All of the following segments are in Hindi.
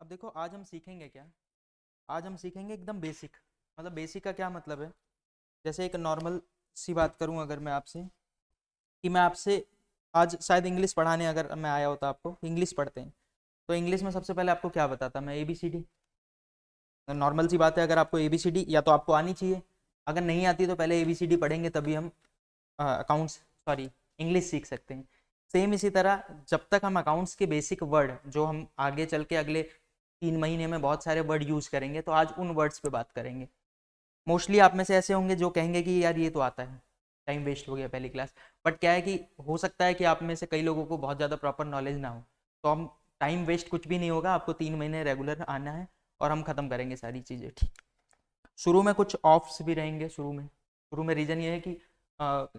अब देखो आज हम सीखेंगे क्या। आज हम सीखेंगे एकदम बेसिक। मतलब बेसिक का क्या मतलब है। जैसे एक नॉर्मल सी बात करूं अगर मैं आपसे कि मैं आपसे आज शायद इंग्लिश पढ़ाने अगर मैं आया होता, आपको इंग्लिश पढ़ते हैं तो इंग्लिश में सबसे पहले आपको क्या बताता मैं, ABCD। नॉर्मल सी बात है, अगर आपको ABCD या तो आपको आनी चाहिए, अगर नहीं आती तो पहले ABCD पढ़ेंगे तभी हम अकाउंट्स सॉरी इंग्लिश सीख सकते हैं। सेम इसी तरह जब तक हम अकाउंट्स के बेसिक वर्ड जो हम आगे चल के अगले 3 महीने में बहुत सारे वर्ड यूज करेंगे, तो आज उन वर्ड्स पे बात करेंगे। मोस्टली आप में से ऐसे होंगे जो कहेंगे कि यार ये तो आता है, टाइम वेस्ट हो गया पहली क्लास। बट क्या है कि हो सकता है कि आप में से कई लोगों को बहुत ज़्यादा प्रॉपर नॉलेज ना हो, तो हम टाइम वेस्ट कुछ भी नहीं होगा, आपको 3 महीने रेगुलर आना है और हम खत्म करेंगे सारी चीज़ें, ठीक। शुरू में कुछ ऑफ्स भी रहेंगे। शुरू में रीज़न ये है कि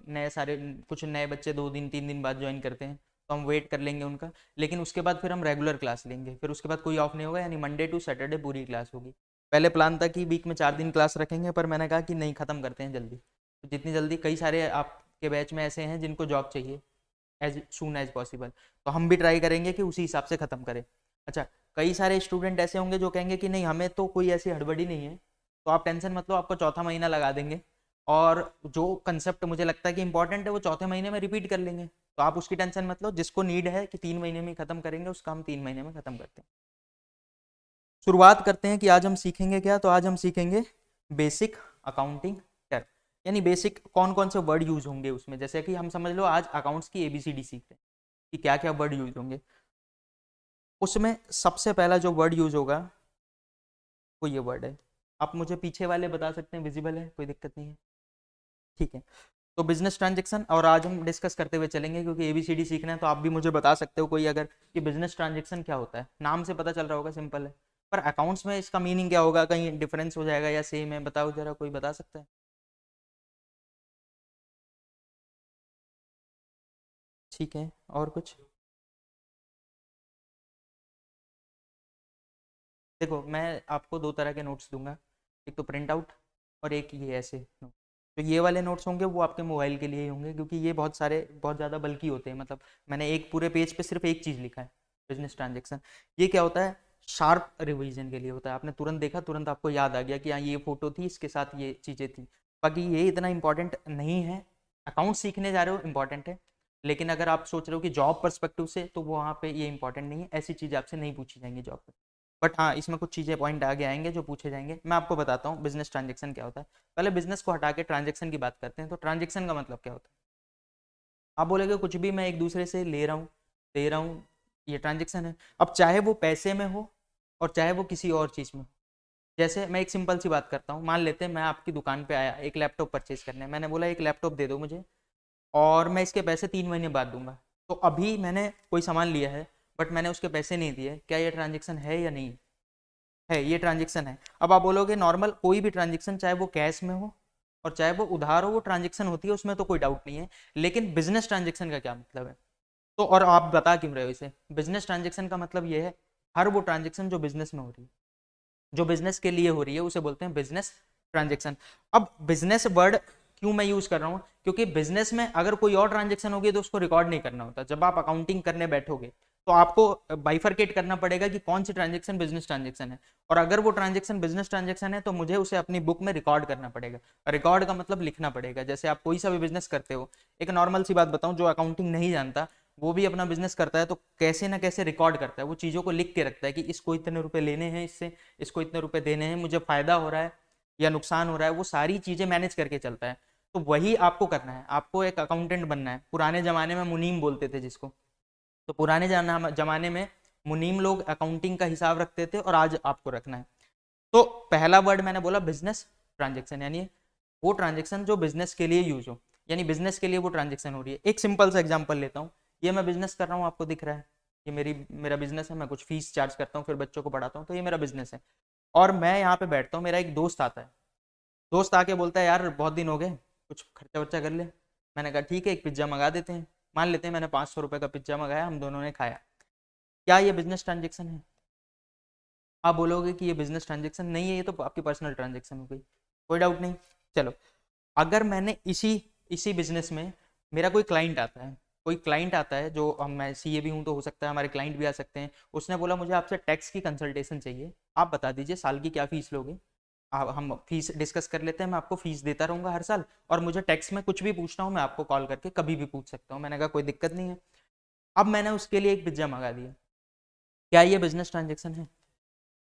नए सारे कुछ नए बच्चे 2 दिन 3 दिन बाद ज्वाइन करते हैं, तो हम वेट कर लेंगे उनका। लेकिन उसके बाद फिर हम रेगुलर क्लास लेंगे, फिर उसके बाद कोई ऑफ नहीं होगा, यानी मंडे टू सैटरडे पूरी क्लास होगी। पहले प्लान था कि वीक में 4 दिन क्लास रखेंगे, पर मैंने कहा कि नहीं, ख़त्म करते हैं जल्दी। तो जितनी जल्दी, कई सारे आपके बैच में ऐसे हैं जिनको जॉब चाहिए एज सून एज पॉसिबल, तो हम भी ट्राई करेंगे कि उसी हिसाब से ख़त्म करें। अच्छा, कई सारे स्टूडेंट ऐसे होंगे जो कहेंगे कि नहीं, हमें तो कोई ऐसी हड़बड़ी नहीं है, तो आप टेंशन मत लो, आपको चौथा महीना लगा देंगे और जो कंसेप्ट मुझे लगता है कि इंपॉर्टेंट है वो चौथे महीने में रिपीट कर लेंगे। तो आप उसकी टेंशन मत लो, जिसको नीड है कि 3 महीने में खत्म करेंगे, उसका हम 3 महीने में खत्म करते हैं। शुरुआत करते हैं कि आज हम सीखेंगे क्या। तो आज हम सीखेंगे बेसिक अकाउंटिंग टर्म, यानी बेसिक कौन कौन से वर्ड यूज होंगे उसमें। जैसे कि हम समझ लो आज अकाउंट्स की ABCD सीख रहे हैं कि क्या क्या वर्ड यूज होंगे। उसमें सबसे पहला जो वर्ड यूज होगा वो ये वर्ड है। आप मुझे पीछे वाले बता सकते हैं, विजिबल है, कोई दिक्कत नहीं है, ठीक है। तो बिजनेस ट्रांजेक्शन, और आज हम डिस्कस करते हुए चलेंगे क्योंकि ABCD सीखना है, तो आप भी मुझे बता सकते हो कोई अगर कि बिजनेस ट्रांजेक्शन क्या होता है। नाम से पता चल रहा होगा, सिंपल है, पर अकाउंट्स में इसका मीनिंग क्या होगा, कहीं डिफरेंस हो जाएगा या सेम है, बताओ जरा, कोई बता सकता है। ठीक है, और कुछ। देखो, मैं आपको दो तरह के नोट्स दूंगा, एक तो प्रिंट आउट और एक ये ऐसे नोट। तो ये वाले नोट्स होंगे वो आपके मोबाइल के लिए ही होंगे, क्योंकि ये बहुत सारे बहुत ज़्यादा बल्कि होते हैं। मतलब मैंने एक पूरे पेज पे सिर्फ एक चीज़ लिखा है, बिजनेस ट्रांजेक्शन। ये क्या होता है, शार्प रिवीजन के लिए होता है। आपने तुरंत देखा, तुरंत आपको याद आ गया कि हाँ, ये फोटो थी, इसके साथ ये चीज़ें थी। बाकी ये इतना इंपॉर्टेंट नहीं है। अकाउंट सीखने जा रहे हो, इंपॉर्टेंट है, लेकिन अगर आप सोच रहे हो कि जॉब पर्सपेक्टिव से, तो वो वहाँ पे ये इंपॉर्टेंट नहीं है। ऐसी चीज़ आपसे नहीं पूछी जाएंगी जॉब पर। बट हाँ, इसमें कुछ चीज़ें पॉइंट आगे आएंगे जो पूछे जाएंगे। मैं आपको बताता हूँ बिजनेस ट्रांजेक्शन क्या होता है। पहले बिजनेस को हटा के ट्रांजेक्शन की बात करते हैं। तो ट्रांजेक्शन का मतलब क्या होता है। आप बोलेगे कुछ भी मैं एक दूसरे से ले रहा हूँ, दे रहा हूँ, ये ट्रांजेक्शन है। अब चाहे वो पैसे में हो और चाहे वो किसी और चीज़ में हो। जैसे मैं एक सिंपल सी बात करता हूँ, मान लेते हैं मैं आपकी दुकान पे आया एक लैपटॉप परचेज करने, मैंने बोला एक लैपटॉप दे दो मुझे और मैं इसके पैसे 3 महीने बाद दूंगा। तो अभी मैंने कोई सामान लिया है, बट मैंने उसके पैसे नहीं दिए, क्या ये ट्रांजेक्शन है या नहीं है। ये ट्रांजेक्शन है। अब आप बोलोगे नॉर्मल कोई भी ट्रांजेक्शन, चाहे वो कैश में हो और चाहे वो उधार हो, वो ट्रांजेक्शन होती है, उसमें तो कोई डाउट नहीं है। लेकिन बिजनेस ट्रांजेक्शन का क्या मतलब है। तो और आप बता क्यों रहे हो इसे। बिजनेस ट्रांजेक्शन का मतलब ये है, हर वो ट्रांजेक्शन जो बिजनेस में हो रही है, जो बिजनेस के लिए हो रही है, उसे बोलते हैं बिजनेस ट्रांजेक्शन। अब बिजनेस वर्ड क्यों मैं यूज कर रहा हूँ, क्योंकि बिजनेस में अगर कोई और ट्रांजेक्शन होगी तो उसको रिकॉर्ड नहीं करना होता। जब आप अकाउंटिंग करने बैठोगे तो आपको बाइफरकेट करना पड़ेगा कि कौन सी ट्रांजेक्शन बिजनेस ट्रांजेक्शन है, और अगर वो ट्रांजेक्शन बिजनेस ट्रांजेक्शन है तो मुझे उसे अपनी बुक में रिकॉर्ड करना पड़ेगा। रिकॉर्ड का मतलब लिखना पड़ेगा। जैसे आप कोई सा भी बिजनेस करते हो, एक नॉर्मल सी बात बताऊं, जो अकाउंटिंग नहीं जानता वो भी अपना बिजनेस करता है, तो कैसे ना कैसे रिकॉर्ड करता है, वो चीज़ों को लिख के रखता है कि इसको इतने रुपए लेने हैं इससे, इसको इतने रुपए देने हैं, मुझे फायदा हो रहा है या नुकसान हो रहा है, वो सारी चीजें मैनेज करके चलता है। तो वही आपको करना है, आपको एक अकाउंटेंट बनना है। पुराने जमाने में मुनीम बोलते थे जिसको, तो पुराने जमाने में मुनीम लोग अकाउंटिंग का हिसाब रखते थे, और आज आपको रखना है। तो पहला वर्ड मैंने बोला बिजनेस ट्रांजेक्शन, यानी वो ट्रांजेक्शन जो बिजनेस के लिए यूज हो, यानी बिजनेस के लिए वो ट्रांजेक्शन हो रही है। एक सिंपल सा एग्जांपल लेता हूँ। ये मैं बिजनेस कर रहा हूँ, आपको दिख रहा है, ये मेरा बिजनेस है। मैं कुछ फीस चार्ज करता हूँ, फिर बच्चों को पढ़ाता हूँ, तो ये मेरा बिजनेस है। और मैं यहाँ पे बैठता हूँ, मेरा एक दोस्त आता है, दोस्त आके बोलता है यार बहुत दिन हो गए, कुछ खर्चा वर्चा कर ले। मैंने कहा ठीक है, एक पिज्ज़ा मंगा देते हैं। मान लेते हैं मैंने 500 रुपये का पिज्ज़ा मंगाया, हम दोनों ने खाया। क्या ये बिजनेस ट्रांजेक्शन है। आप बोलोगे कि ये बिजनेस ट्रांजेक्शन नहीं है, ये तो आपकी पर्सनल ट्रांजेक्शन हो गई, कोई डाउट नहीं। चलो, अगर मैंने इसी इसी बिजनेस में मेरा कोई क्लाइंट आता है, कोई क्लाइंट आता है, जो मैं सीए भी हूँ तो हो सकता है हमारे क्लाइंट भी आ सकते हैं, उसने बोला मुझे आपसे टैक्स की कंसल्टेशन चाहिए, आप बता दीजिए साल की क्या फीस लोगे। आप हम फीस डिस्कस कर लेते हैं, मैं आपको फीस देता रहूंगा हर साल, और मुझे टैक्स में कुछ भी पूछना हो मैं आपको कॉल करके कभी भी पूछ सकता हूँ। मैंने कहा कोई दिक्कत नहीं है। अब मैंने उसके लिए एक पिज्जा मंगा दिया, क्या ये बिजनेस ट्रांजेक्शन है?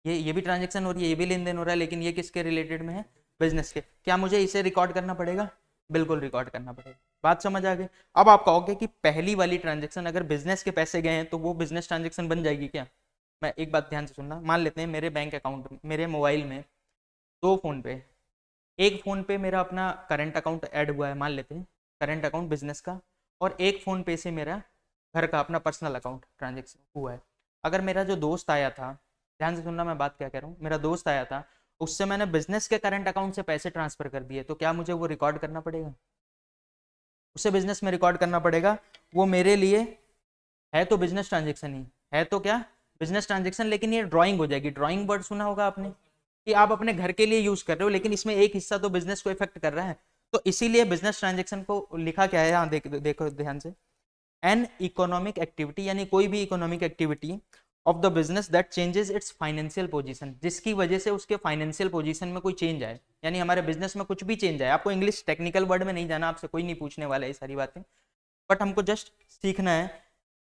ये भी ट्रांजेक्शन हो रही है, ये भी लेन देन हो रहा है, लेकिन ये किसके रिलेटेड में है? बिजनेस के। क्या मुझे इसे रिकॉर्ड करना पड़ेगा? बिल्कुल रिकॉर्ड करना पड़ेगा। बात समझ आ गई? अब आप कहोगे कि पहली वाली ट्रांजेक्शन अगर बिजनेस के पैसे गए हैं तो वो बिजनेस ट्रांजेक्शन बन जाएगी क्या? मैं एक बात ध्यान से सुनना, मान लेते हैं मेरे बैंक अकाउंट में, मेरे मोबाइल में दो फोन पे, एक फोन पे मेरा अपना करंट अकाउंट ऐड हुआ है, मान लेते हैं करंट अकाउंट बिजनेस का, और एक फोन पे से मेरा घर का अपना पर्सनल अकाउंट ट्रांजेक्शन हुआ है। अगर मेरा जो दोस्त आया था, ध्यान से सुनना मैं बात क्या कह रहा हूँ, मेरा दोस्त आया था, उससे मैंने बिजनेस के करंट अकाउंट से पैसे ट्रांसफर कर दिए, तो क्या मुझे वो रिकॉर्ड करना पड़ेगा? उसे बिजनेस में रिकॉर्ड करना पड़ेगा। वो मेरे लिए है तो बिजनेस ट्रांजेक्शन ही है, तो क्या बिजनेस ट्रांजेक्शन, लेकिन ये ड्राइंग हो जाएगी। ड्राइंग वर्ड सुना होगा आपने, कि आप अपने घर के लिए यूज कर रहे हो, लेकिन इसमें एक हिस्सा तो बिजनेस को इफेक्ट कर रहा है। तो इसीलिए बिजनेस ट्रांजेक्शन को लिखा क्या है, यहाँ देखो ध्यान से, एन इकोनॉमिक एक्टिविटी, यानी कोई भी economic activity of the business that changes it's financial position, जिसकी वजह से उसके फाइनेंशियल पोजीशन में कोई चेंज आए, यानी हमारे बिजनेस में कुछ भी चेंज आए। आपको इंग्लिश टेक्निकल वर्ड में नहीं जाना, आपसे कोई नहीं पूछने वाला ये सारी बातें, बट हमको जस्ट सीखना है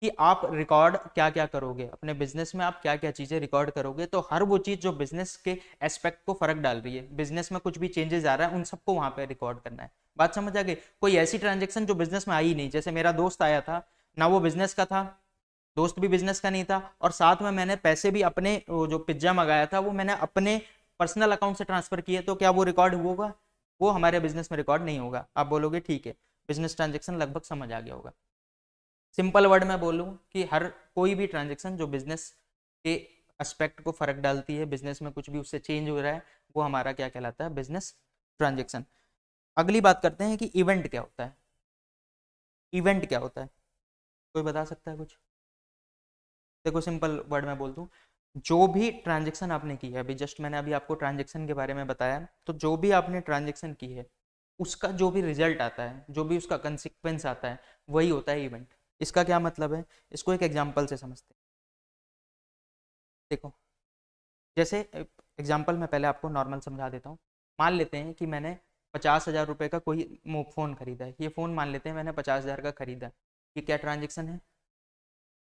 कि आप रिकॉर्ड क्या क्या करोगे अपने बिजनेस में, आप क्या क्या चीजें रिकॉर्ड करोगे। तो हर वो चीज जो बिजनेस के एस्पेक्ट को फर्क डाल रही है, बिजनेस में कुछ भी चेंजेस आ रहा है, उन सबको वहां पे रिकॉर्ड करना है। बात समझ आ गई? कोई ऐसी ट्रांजेक्शन जो बिजनेस में आई नहीं, जैसे मेरा दोस्त आया था, ना वो बिजनेस का था, दोस्त भी बिजनेस का नहीं था, और साथ में मैंने पैसे भी अपने जो पिज्जा मंगाया था वो मैंने अपने पर्सनल अकाउंट से ट्रांसफर किए, तो क्या वो रिकॉर्ड होगा? वो हमारे बिजनेस में रिकॉर्ड नहीं होगा। आप बोलोगे ठीक है, बिजनेस ट्रांजेक्शन लगभग समझ आ गया होगा। सिंपल वर्ड में बोलूँ कि हर कोई भी ट्रांजेक्शन जो बिजनेस के एस्पेक्ट को फर्क डालती है, बिजनेस में कुछ भी उससे चेंज हो रहा है, वो हमारा क्या कहलाता है? Business transaction. अगली बात करते हैं कि इवेंट क्या होता है। इवेंट क्या होता है, कोई बता सकता है कुछ? देखो सिंपल वर्ड में बोल दूं, जो भी ट्रांजेक्शन आपने की है, अभी जस्ट मैंने अभी आपको ट्रांजेक्शन के बारे में बताया, तो जो भी आपने ट्रांजेक्शन की है उसका जो भी रिजल्ट आता है, जो भी उसका कंसिक्वेंस आता है, वही होता है इवेंट। इसका क्या मतलब है, इसको एक एग्जांपल से समझते हैं। देखो, जैसे एग्जांपल मैं पहले आपको नॉर्मल समझा देता हूँ। मान लेते हैं कि मैंने 50,000 रुपये का कोई फ़ोन खरीदा है, ये फ़ोन मान लेते हैं मैंने 50,000 का खरीदा है। ये क्या ट्रांजेक्शन है?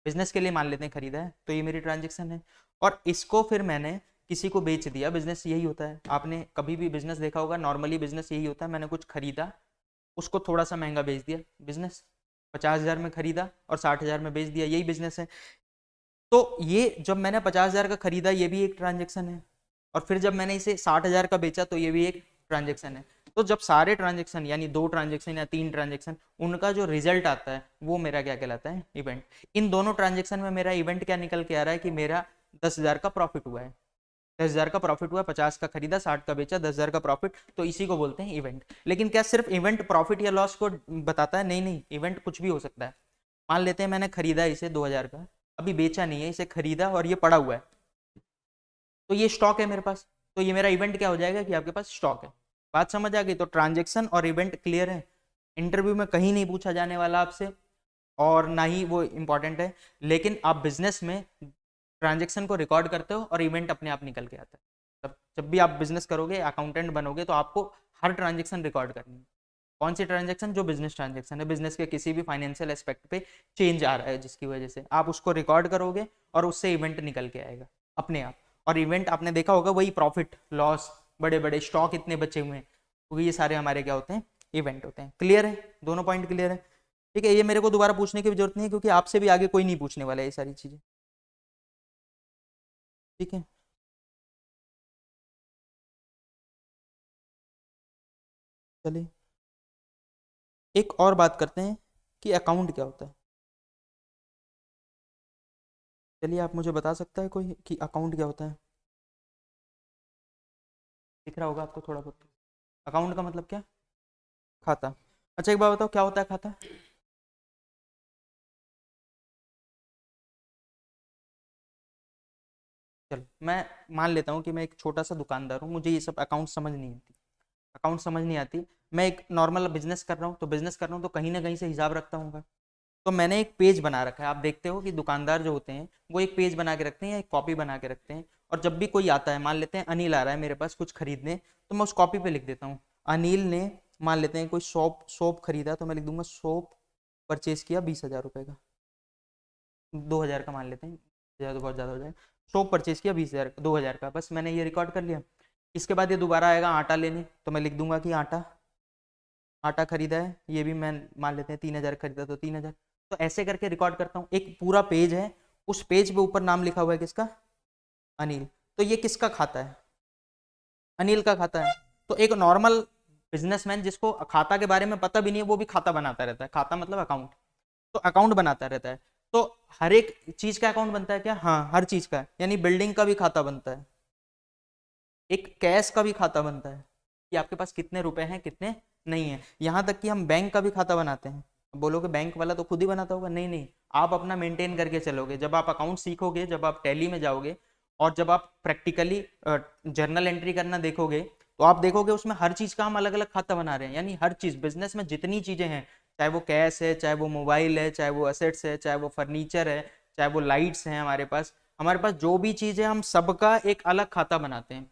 बिजनेस के लिए मान लेते हैं खरीदा है, तो ये मेरी ट्रांजेक्शन है। और इसको फिर मैंने किसी को बेच दिया, बिजनेस यही होता है। आपने कभी भी बिजनेस देखा होगा, नॉर्मली बिजनेस यही होता है, मैंने कुछ खरीदा, उसको थोड़ा सा महंगा बेच दिया, बिजनेस। 50,000 में खरीदा और 60,000 में बेच दिया, यही बिजनेस है। तो ये जब मैंने 50,000 का खरीदा, ये भी एक ट्रांजेक्शन है, और फिर जब मैंने इसे 60,000 का बेचा तो ये भी एक ट्रांजेक्शन है। तो जब सारे ट्रांजेक्शन, यानी 2 ट्रांजेक्शन या 3 ट्रांजेक्शन, उनका जो रिजल्ट आता है वो मेरा क्या कहलाता है? इवेंट। इन दोनों ट्रांजेक्शन में मेरा इवेंट क्या निकल के आ रहा है कि मेरा 10,000 का प्रॉफिट हुआ है। 10,000 का प्रॉफिट हुआ, 50 का खरीदा, 60 का बेचा, 10,000 का प्रॉफिट, तो इसी को बोलते हैं इवेंट। लेकिन क्या सिर्फ इवेंट प्रॉफिट या लॉस को बताता है? नहीं नहीं, इवेंट कुछ भी हो सकता है। मान लेते हैं मैंने खरीदा इसे 2,000 का, अभी बेचा नहीं है, इसे खरीदा और ये पड़ा हुआ है, तो ये स्टॉक है मेरे पास, तो ये मेरा इवेंट क्या हो जाएगा कि आपके पास स्टॉक है। बात समझ आ गई? तो ट्रांजेक्शन और इवेंट क्लियर है, इंटरव्यू में कहीं नहीं पूछा जाने वाला आपसे, और ना ही वो इंपॉर्टेंट है। लेकिन आप बिजनेस में ट्रांजेक्शन को रिकॉर्ड करते हो और इवेंट अपने आप निकल के आता है। तब जब भी आप बिजनेस करोगे, अकाउंटेंट बनोगे, तो आपको हर ट्रांजेक्शन रिकॉर्ड करनी है। कौन सी ट्रांजेक्शन? जो बिजनेस ट्रांजेक्शन है, बिजनेस के किसी भी फाइनेंशियल एस्पेक्ट पे चेंज आ रहा है, जिसकी वजह से आप उसको रिकॉर्ड करोगे और उससे इवेंट निकल के आएगा अपने आप। और इवेंट आपने देखा होगा वही प्रॉफिट लॉस, बड़े बड़े स्टॉक इतने बचे हुए हैं, क्योंकि ये सारे हमारे क्या होते हैं? इवेंट होते हैं। क्लियर है? दोनों पॉइंट क्लियर है? ठीक है, ये मेरे को दोबारा पूछने की जरूरत नहीं है, क्योंकि आपसे भी आगे कोई नहीं पूछने वाला है ये सारी चीजें। ठीक है, चलिए एक और बात करते हैं कि अकाउंट क्या होता है। चलिए आप मुझे बता सकता है कोई कि अकाउंट क्या होता है? दिख रहा होगा आपको थोड़ा बहुत। अकाउंट का मतलब क्या? खाता। अच्छा एक बात बताओ, क्या होता है खाता? चलो मैं मान लेता हूँ कि मैं एक छोटा सा दुकानदार हूँ, मुझे ये सब अकाउंट समझ नहीं आती, अकाउंट समझ नहीं आती। मैं एक नॉर्मल बिजनेस कर रहा हूँ, तो बिजनेस कर रहा हूँ तो कहीं ना कहीं से हिसाब रखता हूँ। तो मैंने एक पेज बना रखा है, आप देखते हो कि दुकानदार जो होते हैं वो एक पेज बना के रखते हैं या एक कॉपी बना के रखते हैं, और जब भी कोई आता है, मान लेते हैं अनिल आ रहा है मेरे पास कुछ खरीदने, तो मैं उस कॉपी पे लिख देता हूँ अनिल ने, मान लेते हैं कोई सोप खरीदा, तो मैं लिख दूंगा सोप परचेज किया 20,000 रुपये का, 2,000 का मान लेते हैं, ज़्यादा तो बहुत ज़्यादा हो जाए, सोप परचेज किया 20,000 2,000 का, बस मैंने ये रिकॉर्ड कर लिया। इसके बाद ये दोबारा आएगा आटा लेने, तो मैं लिख दूंगा कि आटा आटा खरीदा है, ये भी मैं मान लेते हैं 3,000 खरीदा तो 3,000। तो ऐसे करके रिकॉर्ड करता हूँ, एक पूरा पेज है, उस पेज पे ऊपर नाम लिखा हुआ है किसका, अनिल। तो ये किसका खाता है, अनिल का खाता है। तो एक नॉर्मल बिजनेसमैन जिसको खाता के बारे में पता भी नहीं है, वो भी खाता बनाता रहता है, खाता मतलब अकाउंट, तो अकाउंट बनाता रहता है। तो हर एक चीज का अकाउंट बनता है क्या, हाँ हर चीज का, यानी बिल्डिंग का भी खाता बनता है, एक कैश का भी खाता बनता है कि आपके पास कितने रुपए हैं कितने नहीं है, यहाँ तक कि हम बैंक का भी खाता बनाते हैं। बोलोगे बैंक वाला तो खुद ही बनाता होगा, नहीं नहीं, आप अपना मेंटेन करके चलोगे, जब आप अकाउंट सीखोगे, जब आप टैली में जाओगे और जब आप प्रैक्टिकली जर्नल एंट्री करना देखोगे, तो आप देखोगे उसमें हर चीज का हम अलग अलग खाता बना रहे हैं, यानी हर चीज बिजनेस में जितनी चीजें हैं, चाहे वो कैश है, चाहे वो मोबाइल है, चाहे वो असेट्स है, चाहे वो फर्नीचर है, चाहे वो लाइट्स हैं, हमारे पास जो भी चीज है हम सबका एक अलग खाता बनाते हैं।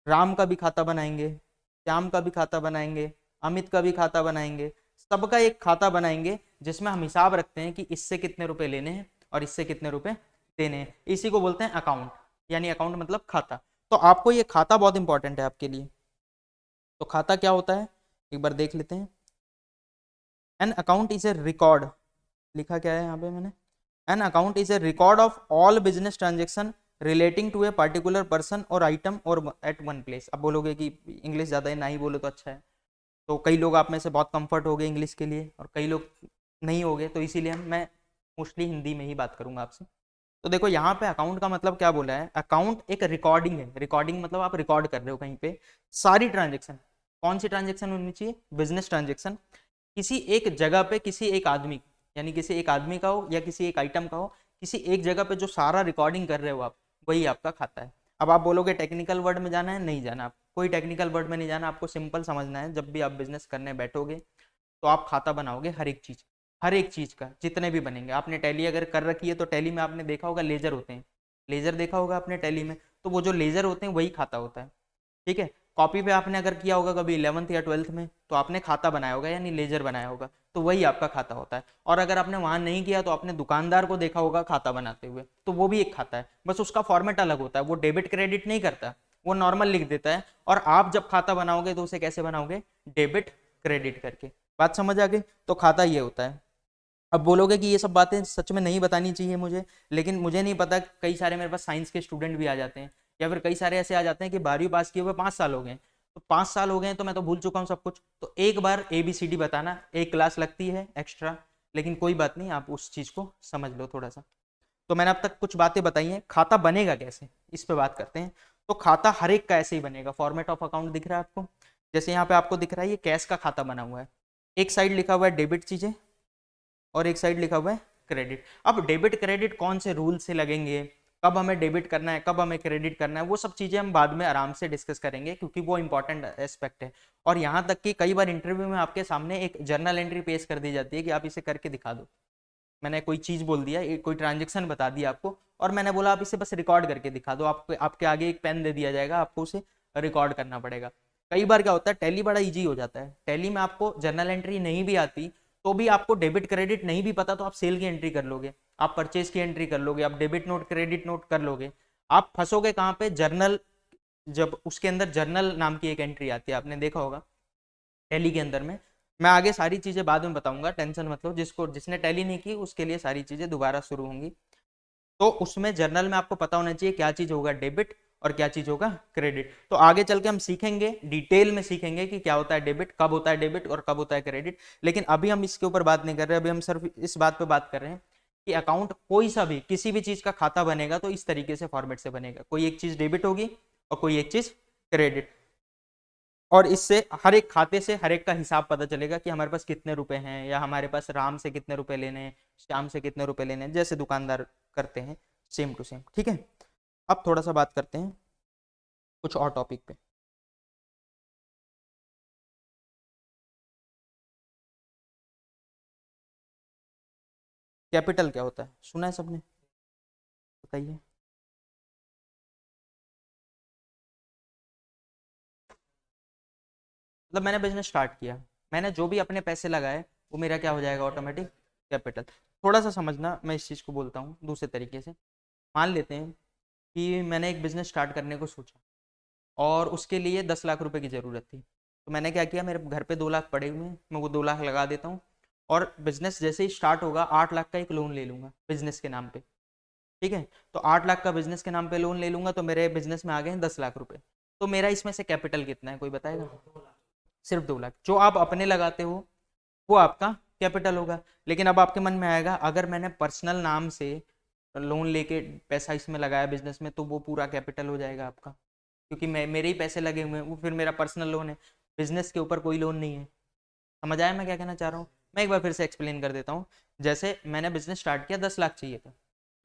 राम का भी खाता बनाएंगे, श्याम का भी खाता बनाएंगे, अमित का भी खाता बनाएंगे, सबका एक खाता बनाएंगे जिसमें हम हिसाब रखते हैं कि इससे कितने रुपए लेने हैं और इससे कितने रुपए देने हैं। इसी को बोलते हैं अकाउंट, यानी अकाउंट मतलब खाता। तो आपको ये खाता बहुत इंपॉर्टेंट है आपके लिए। तो खाता क्या होता है एक बार देख लेते हैं। An account is a record, लिखा क्या है यहाँ पे मैंने, an account is a record of all business transaction relating to a particular person और आइटम और एट वन प्लेस। अब बोलोगे कि इंग्लिश ज़्यादा है, ना ही बोलो तो अच्छा है, तो कई लोग आप में से बहुत कंफर्ट हो गए इंग्लिश के लिए और कई लोग नहीं हो गए, तो इसीलिए मैं मोस्टली हिंदी में ही बात करूंगा आपसे। तो देखो यहाँ पे अकाउंट का मतलब क्या बोला है, अकाउंट एक रिकॉर्डिंग है, रिकॉर्डिंग मतलब आप रिकॉर्ड कर रहे हो कहीं पे सारी ट्रांजेक्शन। कौन सी ट्रांजेक्शन होनी चाहिए, बिजनेस ट्रांजेक्शन, किसी एक जगह पे किसी एक आदमी, यानी किसी एक आदमी का हो या किसी एक आइटम का हो, किसी एक जगह पे जो सारा रिकॉर्डिंग कर रहे हो आप, वही आपका खाता है। अब आप बोलोगे टेक्निकल वर्ड में जाना है, नहीं जाना, आप कोई टेक्निकल वर्ड में नहीं जाना, आपको सिंपल समझना है। जब भी आप बिजनेस करने बैठोगे तो आप खाता बनाओगे हर एक चीज का, जितने भी बनेंगे। आपने टैली अगर कर रखी है तो टैली में आपने देखा होगा लेजर होते हैं, लेजर देखा होगा आपने टैली में, तो वो जो लेजर होते हैं वही खाता होता है, ठीक है। कॉपी पे आपने अगर किया होगा कभी 11th या 12th में, तो आपने खाता बनाया होगा यानी लेजर बनाया होगा, तो वही आपका खाता होता है। और अगर आपने वहां नहीं किया तो आपने दुकानदार को देखा होगा खाता बनाते हुए, तो वो भी एक खाता है, बस उसका फॉर्मेट अलग होता है, वो डेबिट क्रेडिट नहीं करता, वो नॉर्मल लिख देता है। और आप जब खाता बनाओगे तो उसे कैसे बनाओगे, डेबिट क्रेडिट करके। बात समझ आ गई, तो खाता ये होता है। अब बोलोगे कि ये सब बातें सच में नहीं बतानी चाहिए मुझे, लेकिन मुझे नहीं पता, कई सारे मेरे पास साइंस के स्टूडेंट भी आ जाते हैं, या फिर कई सारे ऐसे आ जाते हैं कि 12वीं पास किए हुए 5 साल हो गए, तो 5 साल हो गए तो मैं तो भूल चुका हूँ सब कुछ। तो एक बार ABCD बताना, एक क्लास लगती है एक्स्ट्रा, लेकिन कोई बात नहीं, आप उस चीज़ को समझ लो थोड़ा सा। तो मैंने अब तक कुछ बातें बताई हैं, खाता बनेगा कैसे इस पे बात करते हैं। तो खाता हर एक का ऐसे ही बनेगा, फॉर्मेट ऑफ अकाउंट दिख रहा है आपको, जैसे यहाँ पे आपको दिख रहा है ये कैश का खाता बना हुआ है, एक साइड लिखा हुआ है डेबिट चीजें और एक साइड लिखा हुआ है क्रेडिट। अब डेबिट क्रेडिट कौन से रूल से लगेंगे, कब हमें डेबिट करना है कब हमें क्रेडिट करना है, वो सब चीजें हम बाद में आराम से डिस्कस करेंगे, क्योंकि वो इंपॉर्टेंट एस्पेक्ट है। और यहाँ तक कि कई बार इंटरव्यू में आपके सामने एक जर्नल एंट्री पेश कर दी जाती है कि आप इसे करके दिखा दो। मैंने कोई चीज बोल दिया, कोई ट्रांजेक्शन बता दिया आपको, और मैंने बोला आप इसे बस रिकॉर्ड करके दिखा दो, आपको आपके आगे एक पेन दे दिया जाएगा, आपको उसे रिकॉर्ड करना पड़ेगा। कई बार क्या होता है, टैली बड़ा इजी हो जाता है, टैली में आपको जर्नल एंट्री नहीं भी आती, तो भी आपको डेबिट क्रेडिट नहीं भी पता, तो आप सेल की एंट्री कर लोगे, आप परचेज की एंट्री कर लोगे, आप डेबिट नोट क्रेडिट नोट कर लोगे। आप फंसोगे कहाँ पे, जर्नल, जब उसके अंदर जर्नल नाम की एक एंट्री आती है, आपने देखा होगा टैली के अंदर में। मैं आगे सारी चीजें बाद में बताऊंगा, टेंशन मत लो, जिसने टैली नहीं की उसके लिए सारी चीजें दोबारा शुरू होंगी। तो उसमें जर्नल में आपको पता होना चाहिए क्या चीज होगा डेबिट और क्या चीज होगा क्रेडिट। तो आगे चल के हम सीखेंगे, डिटेल में सीखेंगे कि क्या होता है डेबिट, कब होता है डेबिट और कब होता है क्रेडिट। लेकिन अभी हम इसके ऊपर बात नहीं कर रहे, अभी हम सिर्फ इस बात पे बात कर रहे हैं कि अकाउंट कोई सा भी किसी भी चीज का खाता बनेगा तो इस तरीके से फॉर्मेट से बनेगा, कोई एक चीज डेबिट होगी और कोई एक चीज क्रेडिट। और इससे हर एक खाते से हर एक का हिसाब पता चलेगा कि हमारे पास कितने रुपए हैं, या हमारे पास राम से कितने रुपए लेने हैं, श्याम से कितने रुपए लेने हैं, जैसे दुकानदार करते हैं सेम टू सेम, ठीक है। अब थोड़ा सा बात करते हैं कुछ और टॉपिक पे। कैपिटल क्या होता है, सुना है सबने, बताइए। मतलब मैंने बिजनेस स्टार्ट किया, मैंने जो भी अपने पैसे लगाए वो मेरा क्या हो जाएगा, ऑटोमेटिक कैपिटल। थोड़ा सा समझना, मैं इस चीज़ को बोलता हूँ दूसरे तरीके से। मान लेते हैं कि मैंने एक बिजनेस स्टार्ट करने को सोचा और उसके लिए 10 लाख रुपए की ज़रूरत थी। तो मैंने क्या किया, मेरे घर पे 2 लाख पड़े हुए हैं, मैं वो 2 लाख लगा देता हूँ और बिजनेस जैसे ही स्टार्ट होगा 8 लाख का एक लोन ले लूंगा बिजनेस के नाम पे। ठीक है, तो 8 लाख का बिजनेस के नाम पे लोन ले लूंगा तो मेरे बिजनेस में आ गए हैं 10 लाख रुपए। तो मेरा इसमें से कैपिटल कितना है, कोई बताएगा? सिर्फ 2 लाख। जो आप अपने लगाते हो वो आपका कैपिटल होगा। लेकिन अब आपके मन में आएगा, अगर मैंने पर्सनल नाम से लोन लेके पैसा इसमें लगाया बिजनेस में, तो वो पूरा कैपिटल हो जाएगा आपका, क्योंकि मैं मेरे ही पैसे लगे हुए हैं, वो फिर मेरा पर्सनल लोन है, बिजनेस के ऊपर कोई लोन नहीं है। समझ आया मैं क्या कहना चाह रहा हूँ? मैं एक बार फिर से एक्सप्लेन कर देता हूँ। जैसे मैंने बिजनेस स्टार्ट किया, 10 लाख चाहिए था,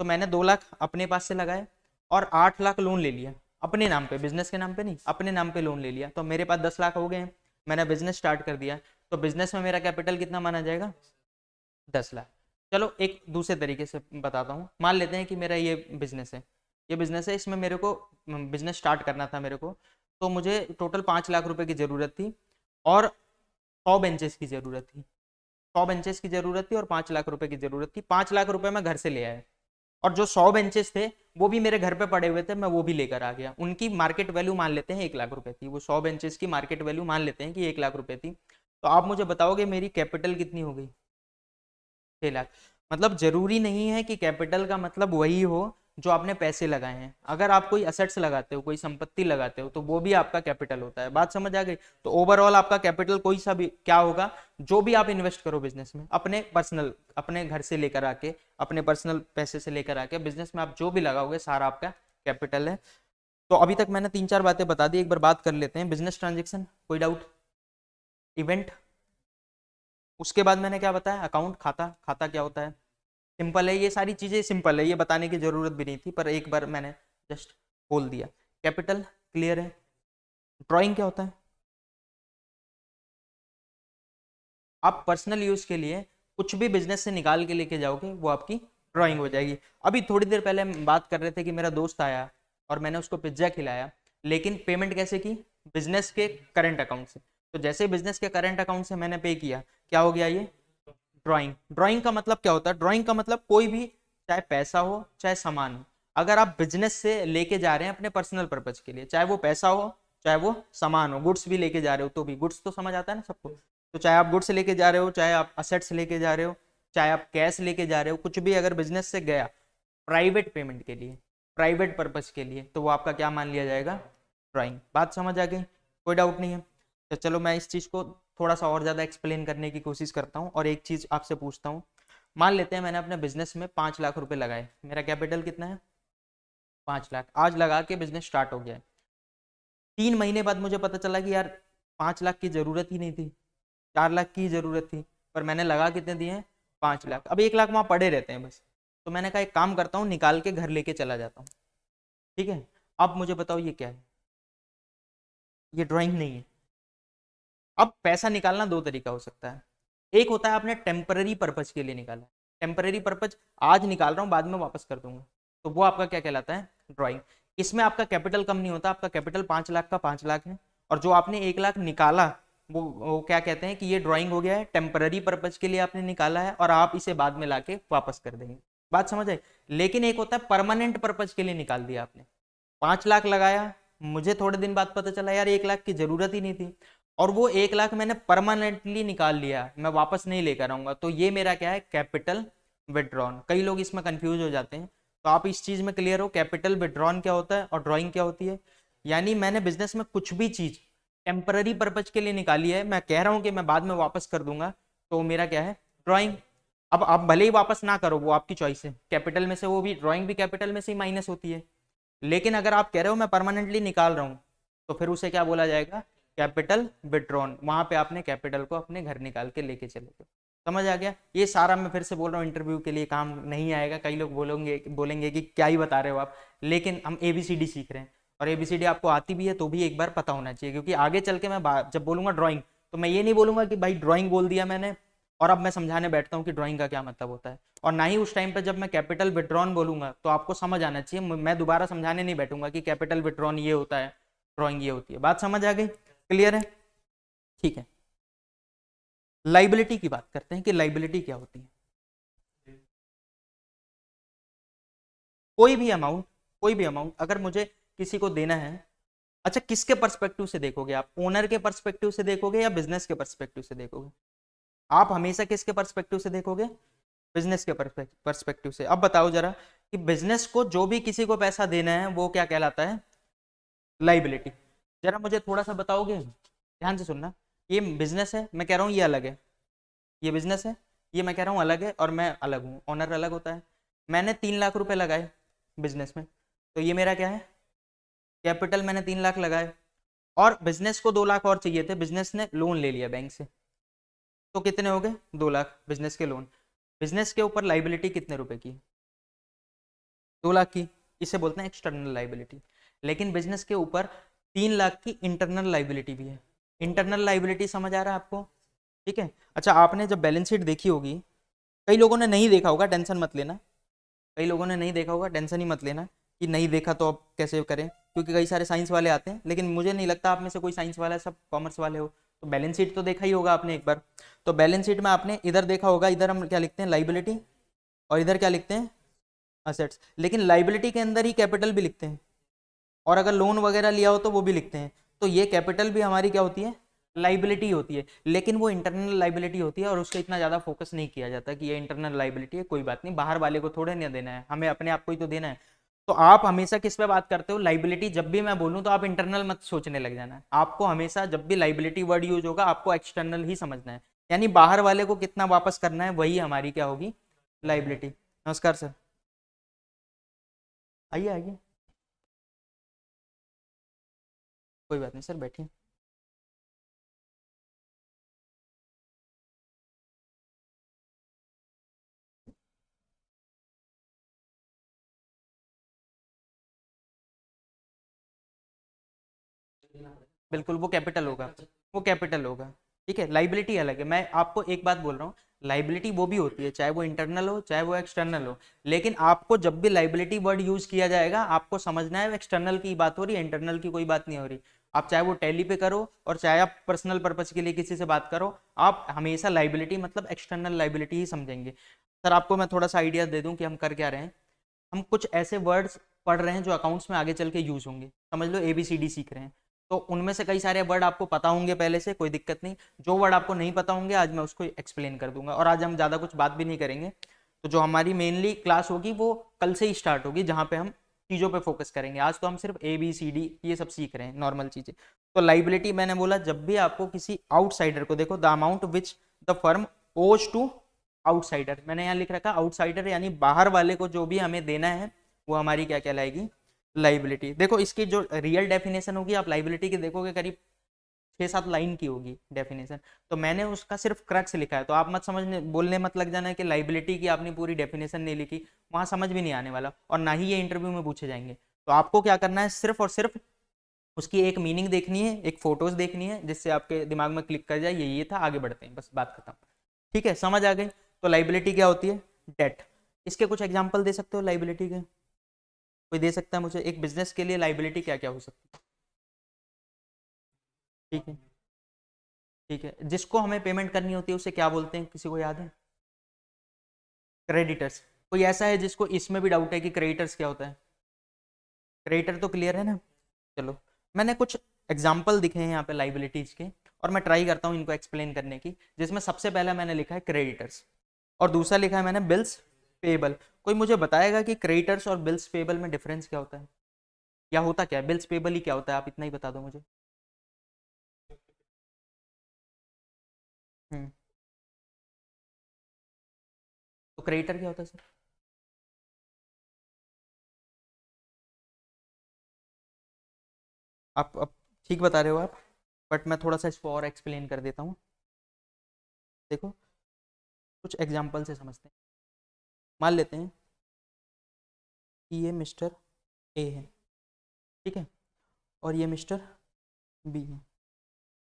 तो मैंने 2 लाख अपने पास से लगाए और 8 लाख लोन ले लिया अपने नाम पे, बिजनेस के नाम पे नहीं, अपने नाम पे लोन ले लिया, तो मेरे पास 10 लाख हो गए हैं। मैंने बिजनेस स्टार्ट कर दिया, तो बिजनेस में मेरा कैपिटल कितना माना जाएगा, 10 लाख। चलो एक दूसरे तरीके से बताता हूँ। मान लेते हैं कि मेरा ये बिजनेस है, ये बिजनेस है, इसमें मेरे को बिजनेस स्टार्ट करना था मेरे को, तो मुझे टोटल 5 लाख रुपए की ज़रूरत थी और 100 बेंचेस की ज़रूरत थी। 100 बेंचेस की ज़रूरत थी और 5 लाख रुपए की ज़रूरत थी। 5 लाख रुपए मैं घर से ले आया और जो 100 बेंचेस थे वो भी मेरे घर पे पड़े हुए थे, मैं वो भी लेकर आ गया। उनकी मार्केट वैल्यू मान लेते हैं 1 लाख रुपए थी, वो 100 बेंचेस की मार्केट वैल्यू मान लेते हैं कि 1 लाख रुपए थी। तो आप मुझे बताओगे मेरी कैपिटल कितनी हो गई, 6 लाख। मतलब जरूरी नहीं है कि कैपिटल का मतलब वही हो जो आपने पैसे लगाए हैं। अगर आप कोई असेट्स लगाते हो, कोई संपत्ति लगाते हो, तो वो भी आपका कैपिटल होता है। बात समझ आ गई? तो ओवरऑल आपका कैपिटल कोई सा भी क्या होगा, जो भी आप इन्वेस्ट करो बिजनेस में, अपने पर्सनल, अपने घर से लेकर आके, अपने पर्सनल पैसे से लेकर आके बिजनेस में आप जो भी लगाओगे सारा आपका कैपिटल है। तो अभी तक मैंने 3-4 बातें बता दी, एक बार बात कर लेते हैं बिजनेस ट्रांजेक्शन। कोई डाउट? इवेंट, उसके बाद मैंने क्या बताया, अकाउंट, खाता, खाता क्या होता है, सिंपल है, ये सारी चीजें सिंपल है, ये बताने की जरूरत भी नहीं थी, पर एक बार मैंने जस्ट बोल दिया। कैपिटल क्लियर है। ड्राइंग क्या होता है, आप पर्सनल यूज के लिए कुछ भी बिजनेस से निकाल के लेके जाओगे वो आपकी ड्राइंग हो जाएगी। अभी थोड़ी देर पहले हम बात कर रहे थे कि मेरा दोस्त आया और मैंने उसको पिज्जा खिलाया, लेकिन पेमेंट कैसे की, बिजनेस के करंट अकाउंट से। तो जैसे बिजनेस के करंट अकाउंट से मैंने पे किया, क्या हो गया ये, ड्राइंग। ड्राइंग का मतलब क्या होता है, ड्राइंग का मतलब कोई भी, चाहे पैसा हो चाहे सामान हो, अगर आप बिजनेस से लेके जा रहे हैं अपने पर्सनल पर्पज के लिए, चाहे वो पैसा हो चाहे वो सामान हो, गुड्स भी लेके जा रहे हो तो भी, गुड्स तो समझ आता है ना सबको, तो चाहे आप गुड्स लेके जा रहे हो, चाहे आप असेट्स लेके जा रहे हो, चाहे आप कैश लेके जा रहे हो, कुछ भी अगर बिजनेस से गया प्राइवेट पेमेंट के लिए, प्राइवेट पर्पज के लिए, तो वो आपका क्या मान लिया जाएगा, ड्राइंग। बात समझ आ गई? कोई डाउट नहीं है? तो चलो मैं इस चीज़ को थोड़ा सा और ज़्यादा एक्सप्लेन करने की कोशिश करता हूँ और एक चीज़ आपसे पूछता हूँ। मान लेते हैं मैंने अपने बिजनेस में 5 लाख रुपए लगाए, मेरा कैपिटल कितना है, 5 लाख। आज लगा के बिजनेस स्टार्ट हो गया है, 3 महीने बाद मुझे पता चला कि यार 5 लाख की ज़रूरत ही नहीं थी, 4 लाख की ज़रूरत थी, पर मैंने लगा कितने दिए हैं, 5 लाख। अब 1 लाख वहाँ पड़े रहते हैं बस। तो मैंने कहा एक काम करता हूँ, निकाल के घर लेके चला जाता हूँ। ठीक है, अब मुझे बताओ ये क्या है, ये ड्राइंग नहीं है। अब पैसा निकालना दो तरीका हो सकता है। एक होता है आपने टेम्पररी पर्पज के लिए निकाला, टेम्पररी पर्पज, आज निकाल रहा हूँ बाद में वापस कर दूंगा, तो वो आपका क्या कहलाता है, ड्राइंग। इसमें आपका कैपिटल कम नहीं होता, आपका कैपिटल 5 लाख का 5 लाख है, और जो आपने 1 लाख निकाला वो क्या कहते हैं कि ये ड्राइंग हो गया है, टेम्पररी पर्पज के लिए आपने निकाला है और आप इसे बाद में लाके वापस कर देंगे। बात समझ आई? लेकिन एक होता है परमानेंट पर्पज के लिए निकाल दिया आपने, 5 लाख लगाया, मुझे थोड़े दिन बाद पता चला यार 1 लाख की जरूरत ही नहीं थी, और वो 1 लाख मैंने परमानेंटली निकाल लिया, मैं वापस नहीं लेकर आऊंगा, तो ये मेरा क्या है, कैपिटल विड्रॉन। कई लोग इसमें कंफ्यूज हो जाते हैं, तो आप इस चीज में क्लियर हो, कैपिटल विड्रॉन क्या होता है और ड्रॉइंग क्या होती है। यानी मैंने बिजनेस में कुछ भी चीज टेम्पररी पर्पज के लिए निकाली है, मैं कह रहा हूं कि मैं बाद में वापस कर दूंगा, तो मेरा क्या है, ड्रॉइंग। अब आप भले ही वापस ना करो, वो आपकी चॉइस है, कैपिटल में से वो भी, ड्रॉइंग भी कैपिटल में से ही माइनस होती है। लेकिन अगर आप कह रहे हो मैं परमानेंटली निकाल रहा हूं, तो फिर उसे क्या बोला जाएगा, कैपिटल विड्रॉन। वहां पे आपने कैपिटल को अपने घर निकाल के लेके चले गए। समझ आ गया? ये सारा मैं फिर से बोल रहा हूँ, इंटरव्यू के लिए काम नहीं आएगा, कई लोग बोलेंगे बोलेंगे कि क्या ही बता रहे हो आप, लेकिन हम एबीसीडी सीख रहे हैं, और एबीसीडी आपको आती भी है तो भी एक बार पता होना चाहिए, क्योंकि आगे चल के मैं जब बोलूंगा ड्राइंग, तो मैं ये नहीं बोलूंगा कि भाई ड्राइंग बोल दिया मैंने और अब मैं समझाने बैठता हूँ कि ड्राइंग का क्या मतलब होता है। और ना ही उस टाइम पे जब मैं कैपिटल विड्रॉन बोलूंगा तो आपको समझ आना चाहिए, मैं दोबारा समझाने नहीं बैठूंगा कि कैपिटल विड्रॉन ये होता है, ड्राइंग ये होती है। बात समझ आ गई? क्लियर है? ठीक है, लाइबिलिटी की बात करते हैं कि लाइबिलिटी क्या होती है। कोई भी अमाउंट, कोई भी अमाउंट अगर मुझे किसी को देना है, अच्छा किसके पर्सपेक्टिव से देखोगे आप, ओनर के पर्सपेक्टिव से देखोगे या बिजनेस के पर्सपेक्टिव से देखोगे? आप हमेशा किसके पर्सपेक्टिव से देखोगे? बिजनेस के पर्सपेक्टिव से। अब बताओ जरा कि बिजनेस को जो भी किसी को पैसा देना है वो क्या कहलाता है? लाइबिलिटी। जरा मुझे थोड़ा सा बताओगे, ध्यान से सुनना। ये बिजनेस है, मैं कह रहा हूँ ये अलग है, ये बिजनेस है, ये मैं कह रहा हूँ अलग है, और मैं अलग हूँ, ओनर अलग होता है। मैंने 3 लाख रुपए लगाए बिजनेस में, तो ये मेरा क्या है? कैपिटल। मैंने 3 लाख लगाए, और बिजनेस को 2 लाख और चाहिए थे, बिजनेस ने लोन ले लिया बैंक से, तो कितने हो गए? 2 लाख बिजनेस के लोन। बिजनेस के ऊपर लाइबिलिटी कितने रुपए की? 2 लाख की। इसे बोलते हैं एक्सटर्नल लाइबिलिटी। लेकिन बिजनेस के ऊपर 3 लाख की इंटरनल लाइबिलिटी भी है। इंटरनल लाइबिलिटी समझ आ रहा है आपको? ठीक है। अच्छा, आपने जब बैलेंस शीट देखी होगी, कई लोगों ने नहीं देखा होगा, टेंशन मत लेना, कई लोगों ने नहीं देखा होगा, टेंशन ही मत लेना कि नहीं देखा तो अब कैसे करें, क्योंकि कई सारे साइंस वाले आते हैं, लेकिन मुझे नहीं लगता आप में से कोई साइंस वाला है, सब कॉमर्स वाले हो। तो बैलेंस शीट तो देखा ही होगा आपने एक बार। तो बैलेंस शीट में आपने इधर देखा होगा, इधर हम क्या लिखते हैं? लाइबिलिटी। और इधर क्या लिखते हैं? असेट्स। लेकिन लाइबिलिटी के अंदर ही कैपिटल भी लिखते हैं, और अगर लोन वगैरह लिया हो तो वो भी लिखते हैं। तो ये कैपिटल भी हमारी क्या होती है? लाइबिलिटी होती है। लेकिन वो इंटरनल लाइबिलिटी होती है, और उसका इतना ज्यादा फोकस नहीं किया जाता कि ये इंटरनल लाइबिलिटी है, कोई बात नहीं, बाहर वाले को थोड़े नहीं देना है, हमें अपने आप को ही तो देना है। तो आप हमेशा किस पे बात करते हो? लाइबिलिटी। जब भी मैं बोलूं तो आप इंटरनल मत सोचने लग जाना, आपको हमेशा जब भी लाइबिलिटी वर्ड यूज होगा आपको एक्सटर्नल ही समझना है, यानी बाहर वाले को कितना वापस करना है, वही हमारी क्या होगी? लाइबिलिटी। नमस्कार सर। आइए आइए, कोई बात नहीं सर, बैठिए। बिल्कुल, वो कैपिटल होगा, वो कैपिटल होगा। ठीक है, लाइबिलिटी अलग है। मैं आपको एक बात बोल रहा हूँ, लाइबिलिटी वो भी होती है, चाहे वो इंटरनल हो चाहे वो एक्सटर्नल हो। लेकिन आपको जब भी लाइबिलिटी वर्ड यूज किया जाएगा आपको समझना है एक्सटर्नल की बात हो रही है, इंटरनल की कोई बात नहीं हो रही। आप चाहे वो टैली पे करो और चाहे आप पर्सनल पर्पज के लिए किसी से बात करो, आप हमेशा लाइबिलिटी मतलब एक्सटर्नल लाइबिलिटी ही समझेंगे। सर आपको मैं थोड़ा सा आइडिया दे दूं कि हम कर क्या रहे हैं। हम कुछ ऐसे वर्ड्स पढ़ रहे हैं जो अकाउंट्स में आगे चल के यूज होंगे, समझ लो ABCD सीख रहे हैं। तो उनमें से कई सारे वर्ड आपको पता होंगे पहले से, कोई दिक्कत नहीं। जो वर्ड आपको नहीं पता होंगे आज मैं उसको एक्सप्लेन कर दूंगा, और आज हम ज़्यादा कुछ बात भी नहीं करेंगे। तो जो हमारी मेनली क्लास होगी वो कल से ही स्टार्ट होगी, जहाँ पे हम चीज़ों पे फोकस करेंगे। आज तो हम सिर्फ ABCD ये सब सीख रहे हैं, नॉर्मल चीज़ें। तो लाइबिलिटी मैंने बोला, जब भी आपको किसी आउटसाइडर को, देखो the amount which the firm ओज टू आउटसाइडर, मैंने यहाँ लिख रखा आउटसाइडर, यानी बाहर वाले को जो भी हमें देना है वो हमारी क्या कहलाएगी? लाइबिलिटी। देखो इसकी जो रियल डेफिनेशन होगी, आप लाइबिलिटी की देखोगे करीब 6-7 लाइन की होगी डेफिनेशन। तो मैंने उसका सिर्फ क्रक्स लिखा है, तो आप मत समझने, बोलने मत लग जाना कि लाइबिलिटी की आपने पूरी डेफिनेशन नहीं लिखी, वहां समझ भी नहीं आने वाला, और ना ही ये इंटरव्यू में पूछे जाएंगे। तो आपको क्या करना है, सिर्फ और सिर्फ उसकी एक मीनिंग देखनी है, एक फोटोज देखनी है, जिससे आपके दिमाग में क्लिक कर जाए ये था, आगे बढ़ते हैं, बस बात खत्म। ठीक है, समझ आ गई? तो लाइबिलिटी क्या होती है? डेट। इसके कुछ एग्जांपल दे सकते हो लाइबिलिटी के? कोई दे सकता है मुझे? एक बिजनेस के लिए लाइबिलिटी क्या क्या हो सकती है? ठीक है, ठीक है, जिसको हमें पेमेंट करनी होती है उसे क्या बोलते हैं, किसी को याद है? क्रेडिटर्स। कोई ऐसा है जिसको इसमें भी डाउट है कि क्रेडिटर्स क्या होता है? क्रेडिटर तो क्लियर है ना? चलो, मैंने कुछ एग्जाम्पल दिखे हैं यहाँ पे लाइबिलिटीज के, और मैं ट्राई करता हूँ इनको एक्सप्लेन करने की। जिसमें सबसे पहला मैंने लिखा है क्रेडिटर्स, और दूसरा लिखा है मैंने बिल्स पेबल। कोई मुझे बताएगा कि क्रेडिटर्स और बिल्स पेबल में डिफरेंस क्या होता है, या होता क्या है? बिल्स पेबल ही क्या होता है, आप इतना ही बता दो मुझे। हम्म। तो क्रेडिटर क्या होता है सर? आप ठीक बता रहे हो आप, बट मैं थोड़ा सा इसको और एक्सप्लेन कर देता हूँ। देखो, कुछ एग्जाम्पल से समझते हैं। मान लेते हैं कि ये मिस्टर ए है, ठीक है, और ये मिस्टर बी है।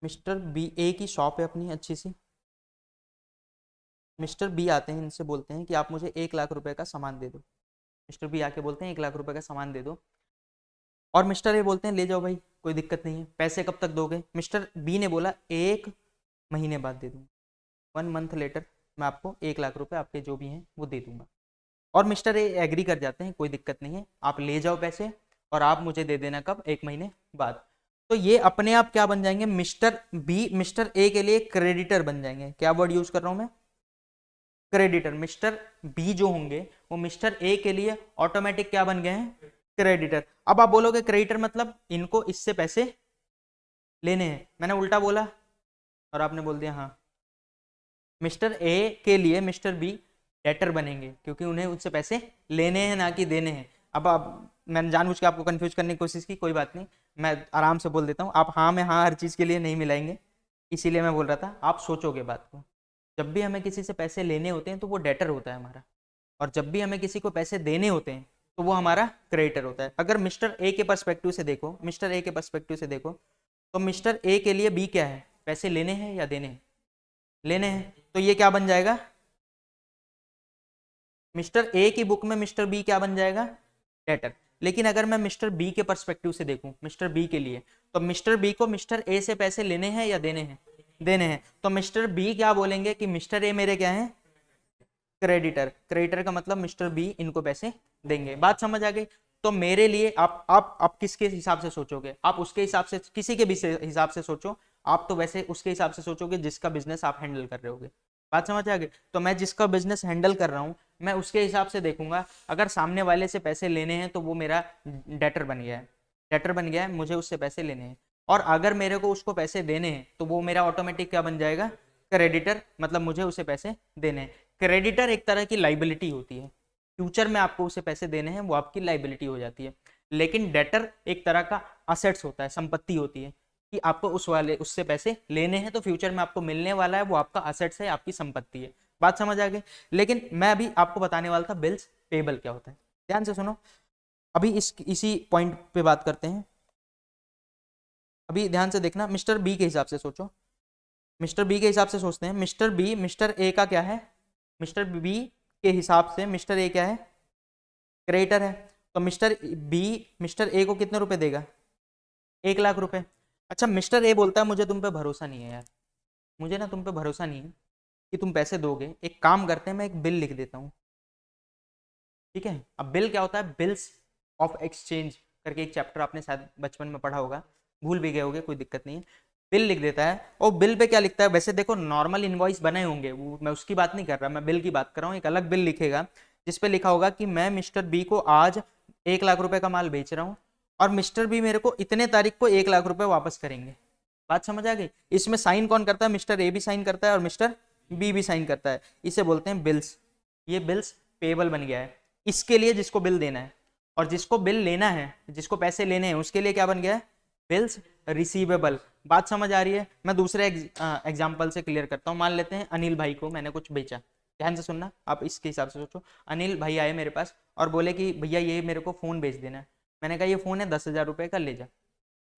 मिस्टर बी, ए की शॉप है अपनी अच्छी सी, मिस्टर बी आते हैं, इनसे बोलते हैं कि आप मुझे 1 लाख रुपए का सामान दे दो। मिस्टर बी आके बोलते हैं 1 लाख रुपए का सामान दे दो, और मिस्टर ए बोलते हैं ले जाओ भाई, कोई दिक्कत नहीं है। पैसे कब तक दोगे? मिस्टर बी ने बोला 1 महीने बाद दे दूंगा, 1 मंथ लेटर मैं आपको 1 लाख रुपए आपके जो भी हैं वो दे दूंगा। और मिस्टर ए एग्री कर जाते हैं, कोई दिक्कत नहीं है, आप ले जाओ पैसे और आप मुझे दे देना कब? 1 महीने बाद। तो ये अपने आप क्या बन जाएंगे? मिस्टर बी मिस्टर ए के लिए क्रेडिटर बन जाएंगे। क्या वर्ड यूज कर रहा हूं मैं? क्रेडिटर। मिस्टर बी जो होंगे वो मिस्टर ए के लिए ऑटोमेटिक क्या बन गए हैं? क्रेडिटर। अब आप बोलोगे क्रेडिटर मतलब इनको इससे पैसे लेने हैं, मैंने उल्टा बोला और आपने बोल दिया हाँ। मिस्टर ए के लिए मिस्टर बी डेटर बनेंगे क्योंकि उन्हें उससे पैसे लेने हैं ना कि देने हैं। अब मैंने जानबूझ के आपको कंफ्यूज करने की कोशिश की, कोई बात नहीं, मैं आराम से बोल देता हूँ। आप हाँ में हाँ हर चीज़ के लिए नहीं मिलाएंगे, इसीलिए मैं बोल रहा था आप सोचोगे बात को। जब भी हमें किसी से पैसे लेने होते हैं तो वो डेटर होता है हमारा, और जब भी हमें किसी को पैसे देने होते हैं तो वो हमारा क्रेडिटर होता है। अगर मिस्टर ए के पर्सपेक्टिव से देखो, मिस्टर ए के पर्सपेक्टिव से देखो, तो मिस्टर ए के लिए बी क्या है? पैसे लेने हैं या देने हैं? लेने हैं। तो ये क्या बन जाएगा? मिस्टर ए की बुक में मिस्टर बी क्या बन जाएगा? डेटर। लेकिन अगर मैं मिस्टर बी के पर्सपेक्टिव से देखूं, मिस्टर बी के लिए, तो मिस्टर बी को मिस्टर ए से पैसे लेने हैं या देने हैं? देने हैं। तो मिस्टर बी क्या बोलेंगे कि मिस्टर ए मेरे क्या है? क्रेडिटर। क्रेडिटर का मतलब मिस्टर बी इनको पैसे देंगे। बात समझ आ गई? तो मेरे लिए आप किसके हिसाब से सोचोगे? आप उसके हिसाब से, किसी के भी हिसाब से सोचो, आप तो वैसे उसके हिसाब से सोचोगे जिसका बिजनेस आप हैंडल कर रहे होगे। बात समझ आ गई? तो मैं जिसका बिजनेस हैंडल कर रहा हूं मैं उसके हिसाब से देखूंगा। अगर सामने वाले से पैसे लेने हैं तो वो मेरा डेटर बन गया है, डेटर बन गया है, मुझे उससे पैसे लेने हैं। और अगर मेरे को उसको पैसे देने हैं तो वो मेरा ऑटोमेटिक क्या बन जाएगा? क्रेडिटर, मतलब मुझे उसे पैसे देने हैं। क्रेडिटर एक तरह की लाइबिलिटी होती है, फ्यूचर में आपको उसे पैसे देने हैं वो आपकी लाइबिलिटी हो जाती है। लेकिन डेटर एक तरह का असेट्स होता है, संपत्ति होती है कि आपको उससे पैसे लेने हैं तो फ्यूचर में आपको मिलने वाला है, वो आपका असेट्स है, आपकी संपत्ति है। बात समझ आ गई? लेकिन मैं अभी आपको बताने वाला था बिल्स पेबल क्या होता है। ध्यान से सुनो, अभी इसी पॉइंट पे बात करते हैं। अभी ध्यान से देखना, मिस्टर बी के हिसाब से सोचो, मिस्टर बी के हिसाब से सोचते हैं। मिस्टर बी मिस्टर ए का क्या है? मिस्टर बी के हिसाब से मिस्टर ए क्या है? क्रेडिटर है। तो मिस्टर बी मिस्टर ए को कितने रुपए देगा? 1 लाख रुपए। अच्छा, मिस्टर ए बोलता है मुझे तुम पे भरोसा नहीं है यार, मुझे ना तुम पे भरोसा नहीं है कि तुम पैसे दोगे, एक काम करते हैं मैं एक बिल लिख देता हूँ। ठीक है, अब बिल क्या होता है? बिल्स ऑफ एक्सचेंज करके एक चैप्टर आपने शायद बचपन में पढ़ा होगा, भूल भी गए होगे, कोई दिक्कत नहीं है। बिल लिख देता है, और बिल पे क्या लिखता है? वैसे देखो नॉर्मल इनवॉइस बने होंगे, वो मैं उसकी बात नहीं कर रहा, मैं बिल की बात कर रहा हूँ। एक अलग बिल लिखेगा जिसपे लिखा होगा कि मैं मिस्टर बी को आज 1 लाख रुपए का माल बेच रहा हूँ और मिस्टर बी मेरे को इतने तारीख को 1 लाख रुपए वापस करेंगे। बात समझ आ गई? इसमें साइन कौन करता है? मिस्टर ए भी साइन करता है और मिस्टर बी भी साइन करता है। इसे बोलते हैं बिल्स। ये बिल्स पेबल बन गया है इसके लिए जिसको बिल देना है, और जिसको बिल लेना है, जिसको पैसे लेने हैं, उसके लिए क्या बन गया है? Bills receivable. बात समझ आ रही है? मैं दूसरे एग्जाम्पल से क्लियर करता हूँ। मान लेते हैं अनिल भाई को मैंने कुछ बेचा। ध्यान से सुनना, आप इसके हिसाब से सोचो। अनिल भाई आए मेरे पास और बोले कि भैया ये मेरे को फ़ोन बेच देना है। मैंने कहा ये फ़ोन है 10,000 रुपये का, ले जा।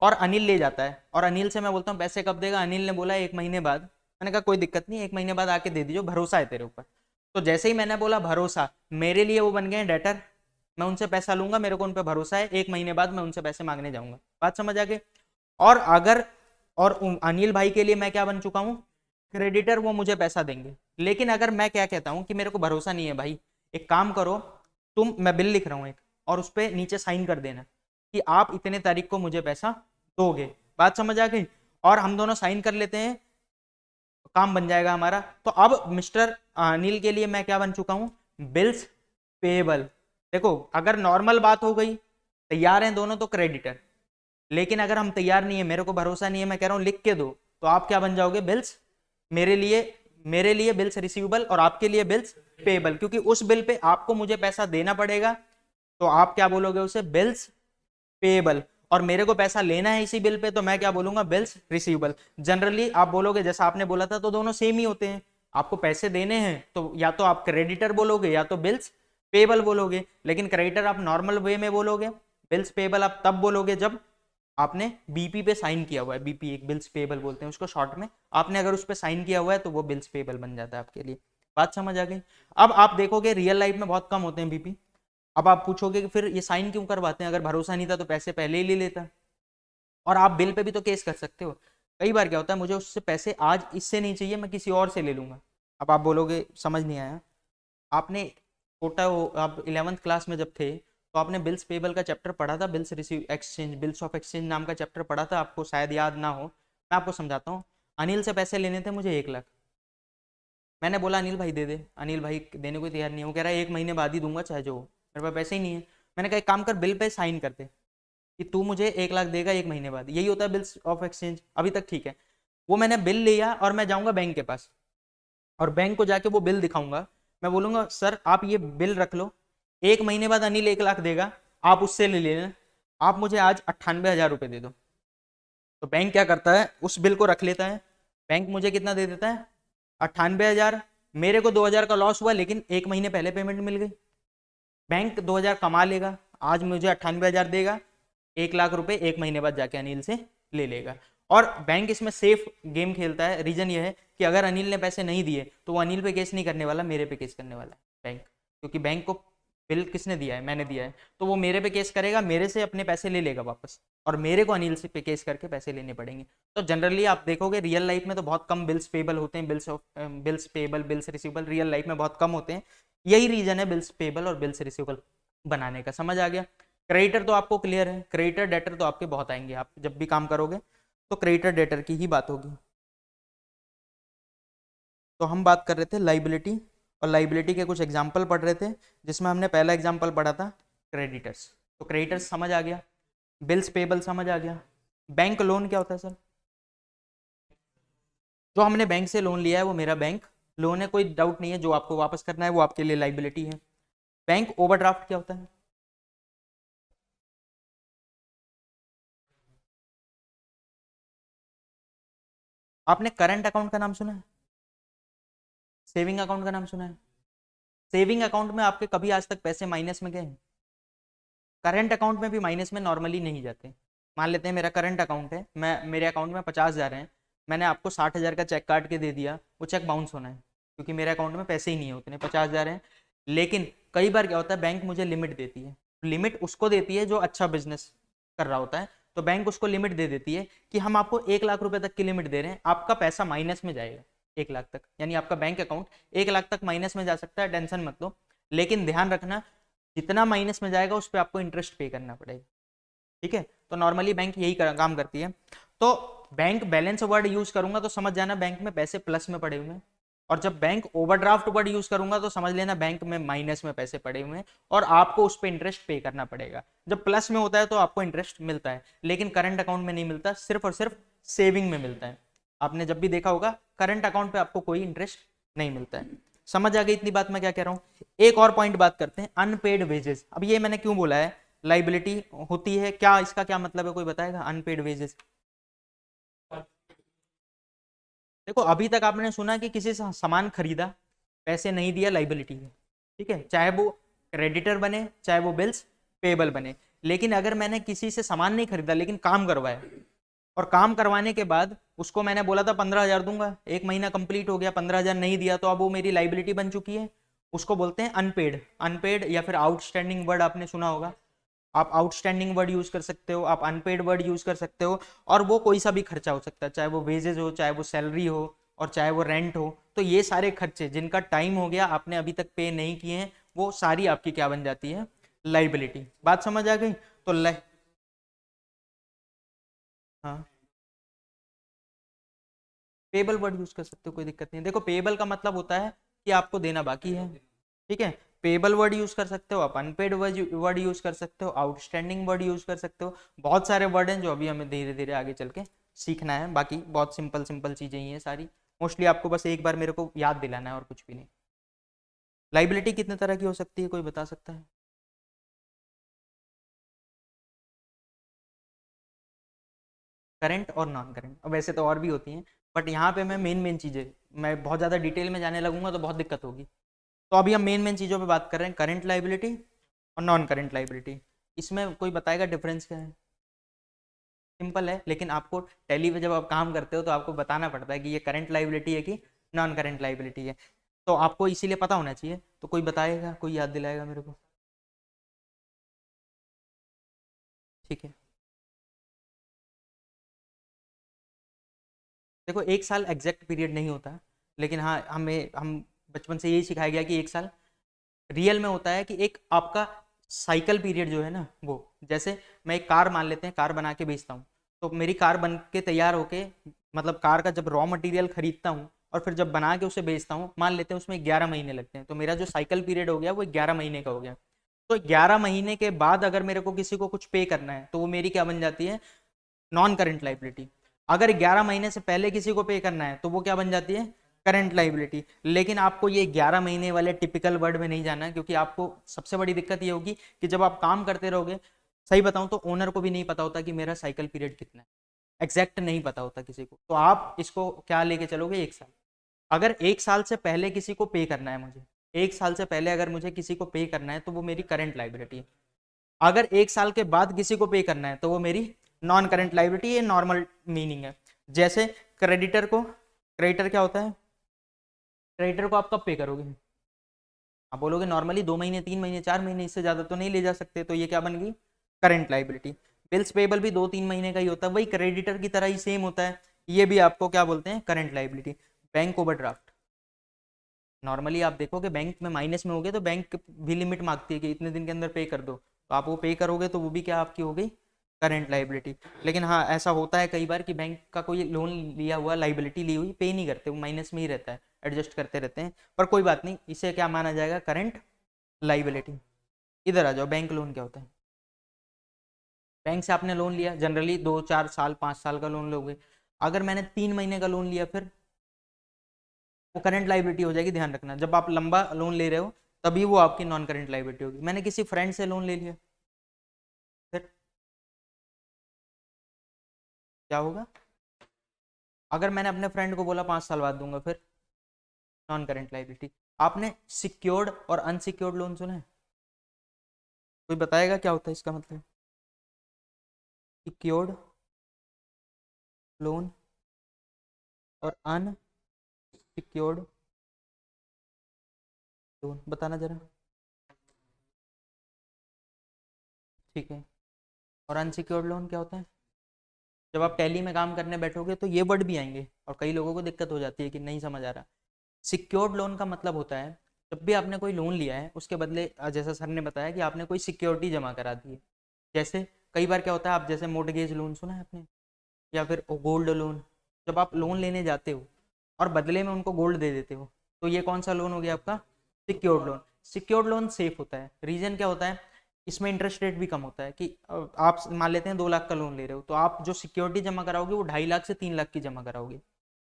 और अनिल ले जाता है, और अनिल से मैं बोलता हूँ पैसे कब देगा? अनिल ने बोला 1 महीने बाद। मैंने कहा कोई दिक्कत नहीं, 1 महीने बाद आके दे दीजिए, भरोसा है तेरे ऊपर। तो जैसे ही मैंने बोला भरोसा, मेरे लिए वो बन गए डेटर। मैं उनसे पैसा लूंगा, मेरे को उन पर भरोसा है, 1 महीने बाद मैं उनसे पैसे मांगने जाऊंगा। बात समझ आ गई? और अगर अनिल भाई के लिए मैं क्या बन चुका हूं? क्रेडिटर, वो मुझे पैसा देंगे। लेकिन अगर मैं क्या कहता हूं कि मेरे को भरोसा नहीं है भाई, एक काम करो मैं बिल लिख रहा हूं एक, और उस पर नीचे साइन कर देना कि आप इतने तारीख को मुझे पैसा दोगे। बात समझ आ गई? और हम दोनों साइन कर लेते हैं, काम बन जाएगा हमारा। तो अब मिस्टर अनिल के लिए मैं क्या बन चुका हूं? Bills payable. देखो अगर नॉर्मल बात हो गई, तैयार हैं दोनों तो क्रेडिटर। लेकिन अगर हम तैयार नहीं है, मेरे को भरोसा नहीं है, मैं कह रहा हूं लिख के दो, तो आप क्या बन जाओगे? बिल्स। मेरे लिए बिल्स रिसीवेबल और आपके लिए बिल्स पेबल, क्योंकि उस बिल पे आपको मुझे पैसा देना पड़ेगा, तो आप क्या बोलोगे उसे? Bills payable. और मेरे को पैसा लेना है इसी बिल पे, तो मैं क्या बोलूंगा? Bills receivable. जनरली आप बोलोगे जैसा आपने बोला था, तो दोनों सेम ही होते हैं। आपको पैसे देने हैं तो या तो आप क्रेडिटर बोलोगे या तो बिल्स पेबल बोलोगे। लेकिन क्रेडिटर आप नॉर्मल वे में बोलोगे, बिल्स पेबल आप तब बोलोगे जब आपने बीपी पे साइन किया हुआ है। बीपी एक बिल्स पेबल बोलते हैं उसको शॉर्ट में। आपने अगर उस पर साइन किया हुआ है तो वो बिल्स पेबल बन जाता है आपके लिए। बात समझ आ गई। अब आप देखोगे रियल लाइफ में बहुत कम होते हैं बीपी। अब आप पूछोगे कि फिर ये साइन क्यों करवाते हैं, अगर भरोसा नहीं था तो पैसे पहले ही ले लेता। और आप बिल पे भी तो केस कर सकते हो। कई बार क्या होता है, मुझे उससे पैसे आज इससे नहीं चाहिए, मैं किसी और से ले लूंगा। अब आप बोलोगे समझ नहीं आया। आपने छोटा हो, आप 11th क्लास में जब थे तो आपने बिल्स पेबल का चैप्टर पढ़ा था, bills receive exchange, bills of exchange नाम का चैप्टर पढ़ा था, आपको शायद याद ना हो। मैं आपको समझाता हूँ। अनिल से पैसे लेने थे मुझे 1 लाख। मैंने बोला अनिल भाई दे दे। अनिल भाई देने को तैयार नहीं है, वो कह रहा है 1 महीने बाद ही दूंगा चाहे जो हो, मेरे पास पैसे ही नहीं है। मैंने कहा एक काम कर, बिल पे साइन कर दे कि तू मुझे 1 लाख देगा 1 महीने बाद। यही होता है बिल्स ऑफ एक्सचेंज, अभी तक ठीक है। वो मैंने बिल लिया और मैं जाऊंगा बैंक के पास, और बैंक को जाके वो बिल दिखाऊंगा। मैं बोलूंगा सर आप ये बिल रख लो, 1 महीने बाद अनिल 1 लाख देगा, आप उससे ले लेना, आप मुझे आज 98,000 रुपये दे दो। तो बैंक क्या करता है, उस बिल को रख लेता है। बैंक मुझे कितना दे देता है, 98,000। मेरे को 2,000 का लॉस हुआ, लेकिन 1 महीने पहले पेमेंट मिल गई। बैंक 2,000 कमा लेगा, आज मुझे 98,000 देगा, 1 लाख रुपए 1 महीने बाद जाके अनिल से ले लेगा। और बैंक इसमें सेफ गेम खेलता है। रीजन ये है कि अगर अनिल ने पैसे नहीं दिए तो वो अनिल पे केस नहीं करने वाला, मेरे पे केस करने वाला है बैंक। क्योंकि बैंक को बिल किसने दिया है, मैंने दिया है, तो वो मेरे पे केस करेगा, मेरे से अपने पैसे ले लेगा वापस, और मेरे को अनिल से पे केस करके पैसे लेने पड़ेंगे। तो जनरली आप देखोगे रियल लाइफ में तो बहुत कम बिल्स पेबल होते हैं, bills payable bills receivable real life में बहुत कम होते हैं। यही रीजन है बिल्स पेबल और बिल्स रिसीवेबल बनाने का। समझ आ गया। क्रेडिटर तो आपको क्लियर है, क्रेडिटर डेटर तो आपके बहुत आएंगे, आप जब भी काम करोगे तो क्रेडिटर डेटर की ही बात होगी। तो हम बात कर रहे थे लाइबिलिटी, और लाइबिलिटी के कुछ एग्जाम्पल पढ़ रहे थे, जिसमें हमने पहला एग्जाम्पल पढ़ा था क्रेडिटर्स। तो क्रेडिटर्स समझ आ गया, बिल्स पेबल समझ आ गया। बैंक लोन क्या होता है सर? जो हमने बैंक से लोन लिया है वो मेरा बैंक लोन है, कोई डाउट नहीं है। जो आपको वापस करना है वो आपके लिए लाइबिलिटी है। बैंक ओवरड्राफ्ट क्या होता है? आपने करंट अकाउंट का नाम सुना है? सेविंग अकाउंट का नाम सुना है? सेविंग अकाउंट में आपके कभी आज तक पैसे माइनस में गए हैं? करंट अकाउंट में भी माइनस में नॉर्मली नहीं जाते। मान लेते हैं मेरा करंट अकाउंट है, मैं मेरे अकाउंट में 50,000 हैं, मैंने आपको 60,000 का चेक काट के दे दिया, वो चेक बाउंस होना है, क्योंकि मेरे अकाउंट में पैसे ही नहीं है उतने, 50,000 हैं। लेकिन कई बार क्या होता है, बैंक मुझे लिमिट देती है। लिमिट उसको देती है जो अच्छा बिजनेस कर रहा होता है। तो बैंक उसको लिमिट दे देती है कि हम आपको 1 लाख रुपए तक की लिमिट दे रहे हैं, आपका पैसा माइनस में जाएगा 1 लाख तक, यानी आपका बैंक अकाउंट 1 लाख तक माइनस में जा सकता है, टेंशन मत लो। लेकिन ध्यान रखना, जितना माइनस में जाएगा उस पर आपको इंटरेस्ट पे करना पड़ेगा। ठीक है, तो नॉर्मली बैंक यही काम करती है। तो बैंक बैलेंस वर्ड यूज करूंगा तो समझ जाना बैंक में पैसे प्लस में पड़े हुए हैं, और जब बैंक ओवरड्राफ्ट वर्ड यूज करूंगा तो समझ लेना बैंक में माइनस में पैसे पड़े हुए हैं, और आपको उस पर इंटरेस्ट पे करना पड़ेगा। जब प्लस में होता है तो आपको इंटरेस्ट मिलता है, लेकिन करंट अकाउंट में नहीं मिलता, सिर्फ और सिर्फ सेविंग में मिलता है। आपने जब भी देखा होगा करंट अकाउंट पे आपको कोई इंटरेस्ट नहीं मिलता है। समझ आ गई इतनी बात मैं क्या कह रहा हूँ? एक और पॉइंट बात करते हैं, अनपेड वेजेस। अब ये मैंने क्यों बोला है लाइबिलिटी होती है, क्या इसका क्या मतलब है, कोई बताएगा? अनपेड वेजेस, देखो अभी तक आपने सुना कि किसी से सामान खरीदा, पैसे नहीं दिया, लाइबिलिटी है। ठीक है, चाहे वो क्रेडिटर बने चाहे वो बिल्स पेबल बने। लेकिन अगर मैंने किसी से सामान नहीं खरीदा लेकिन काम करवाया, और काम करवाने के बाद उसको मैंने बोला था 15,000 दूंगा, 1 महीना कंप्लीट हो गया, 15,000 नहीं दिया, तो अब वो मेरी लाइबिलिटी बन चुकी है। उसको बोलते हैं अनपेड। अनपेड या फिर आउटस्टैंडिंग वर्ड आपने सुना होगा। आप आउटस्टैंडिंग वर्ड यूज कर सकते हो, आप अनपेड वर्ड यूज कर सकते हो। और वो कोई सा भी खर्चा हो सकता है, चाहे वो वेजेज हो, चाहे वो सैलरी हो, और चाहे वो रेंट हो। तो ये सारे खर्चे जिनका टाइम हो गया, आपने अभी तक पे नहीं किए हैं, वो सारी आपकी क्या बन जाती है, लाइबिलिटी। बात समझ आ गई? तो हाँ, पेबल वर्ड यूज कर सकते हो, कोई दिक्कत नहीं। देखो पेबल का मतलब होता है कि आपको देना बाकी है। ठीक है, पेबल वर्ड यूज कर सकते हो आप, अनपेड वर्ड यूज कर सकते हो, आउटस्टैंडिंग वर्ड यूज कर सकते हो। बहुत सारे वर्ड हैं जो अभी हमें धीरे धीरे आगे चल के सीखना है। बाकी बहुत सिंपल सिंपल चीजें ही हैं सारी, मोस्टली आपको बस एक बार मेरे को याद दिलाना है और कुछ भी नहीं। लाइबिलिटी कितने तरह की हो सकती है, कोई बता सकता है? करंट और नॉन करंट, अब वैसे तो और भी होती हैं, बट यहाँ पे मैं मेन मेन चीजें, मैं बहुत ज्यादा डिटेल में जाने लगूंगा तो बहुत दिक्कत होगी। तो अभी हम मेन मेन चीजों पे बात कर रहे हैं, करंट लाइबिलिटी और नॉन करंट लाइबिलिटी। इसमें कोई बताएगा डिफरेंस क्या है? सिंपल है, लेकिन आपको टैली पे जब आप काम करते हो तो आपको बताना पड़ता है कि ये करंट लाइबिलिटी है कि नॉन करंट लाइबिलिटी है। तो आपको इसीलिए पता होना चाहिए, तो कोई बताएगा, कोई याद दिलाएगा मेरे को? ठीक है, देखो एक साल एग्जैक्ट पीरियड नहीं होता, लेकिन हाँ हम बचपन से यही सिखाया गया कि एक साल रियल में होता है कि एक आपका साइकिल पीरियड जो है ना, वो जैसे मैं एक कार मान लेते हैं, कार बना के बेचता हूँ, तो मेरी कार बन के तैयार होके, मतलब कार का जब रॉ मटेरियल खरीदता हूँ और फिर जब बना के उसे बेचता हूँ, मान लेते हैं उसमें 11 महीने लगते हैं, तो मेरा जो साइकिल पीरियड हो गया वो 11 महीने का हो गया। तो 11 महीने के बाद अगर मेरे को किसी को कुछ पे करना है तो वो मेरी क्या बन जाती है, नॉन करंट लाइबिलिटी। अगर 11 महीने से पहले किसी को पे करना है तो वो क्या बन जाती है, करंट लाइबिलिटी। लेकिन आपको ये 11 महीने वाले टिपिकल वर्ड में नहीं जाना है, क्योंकि आपको सबसे बड़ी दिक्कत ये होगी कि जब आप काम करते रहोगे, सही बताऊं तो ओनर को भी नहीं पता होता कि मेरा साइकिल पीरियड कितना है, एग्जैक्ट नहीं पता होता किसी को। तो आप इसको क्या लेके चलोगे, एक साल। अगर एक साल से पहले किसी को पे करना है मुझे, एक साल से पहले अगर मुझे किसी को पे करना है तो वो मेरी करंट लाइबिलिटी है। अगर एक साल के बाद किसी को पे करना है तो वो मेरी नॉन करंट लाइबिलिटी, ये नॉर्मल मीनिंग है। जैसे क्रेडिटर को, क्रेडिटर क्या होता है, क्रेडिटर को आप कब पे करोगे, आप बोलोगे नॉर्मली 2 महीने, 3 महीने, 4 महीने, इससे ज्यादा तो नहीं ले जा सकते, तो ये क्या बन गई, करंट लाइबिलिटी। बिल्स पेबल भी 2-3 महीने का ही होता है, वही क्रेडिटर की तरह ही सेम होता है, ये भी आपको क्या बोलते हैं, current liability. Bank overdraft, normally आप देखोगे बैंक में माइनस में हो गए तो बैंक भी लिमिट मांगती है कि इतने दिन के अंदर पे कर दो, तो आप वो पे करोगे तो वो भी क्या आपकी हो गई, करंट लाइबिलिटी। लेकिन हाँ ऐसा होता है कई बार कि बैंक का कोई लोन लिया हुआ, लाइबिलिटी ली हुई, पे नहीं करते, वो माइनस में ही रहता है, एडजस्ट करते रहते हैं, पर कोई बात नहीं, इसे क्या माना जाएगा, करंट लाइबिलिटी। इधर आ जाओ, बैंक लोन क्या होता है। बैंक से आपने लोन लिया, जनरली 2-4 साल 5 साल का लोन लोगे, अगर मैंने 3 महीने का लोन लिया फिर वो करंट लाइबिलिटी हो जाएगी। ध्यान रखना, जब आप लंबा लोन ले रहे हो तभी वो आपकी नॉन करंट लाइबिलिटी होगी। मैंने किसी फ्रेंड से लोन ले लिया, फिर क्या होगा, अगर मैंने अपने फ्रेंड को बोला 5 साल बाद दूंगा, फिर नॉन करंट लाइबिलिटी। आपने सिक्योर्ड और अनसिक्योर्ड लोन सुना है, कोई बताएगा क्या होता है इसका मतलब, सिक्योर्ड लोन और अनसिक्योर्ड लोन, बताना जरा। ठीक है, और अनसिक्योर्ड लोन क्या होता है। जब आप टैली में काम करने बैठोगे तो ये वर्ड भी आएंगे और कई लोगों को दिक्कत हो जाती है कि नहीं समझ आ रहा। सिक्योर्ड लोन का मतलब होता है जब भी आपने कोई लोन लिया है उसके बदले, जैसा सर ने बताया कि आपने कोई सिक्योरिटी जमा करा दी है। जैसे कई बार क्या होता है, आप जैसे मोर्टगेज लोन सुना है आपने, या फिर गोल्ड लोन, जब आप लोन लेने जाते हो और बदले में उनको गोल्ड दे देते हो, तो ये कौन सा लोन हो गया आपका, secured loan. Secured loan safe होता है, रीजन क्या होता है, इसमें इंटरेस्ट रेट भी कम होता है। कि आप मान लेते हैं 2 लाख का लोन ले रहे हो, तो आप जो सिक्योरिटी जमा कराओगे वो 2.5 लाख से 3 लाख की जमा कराओगे।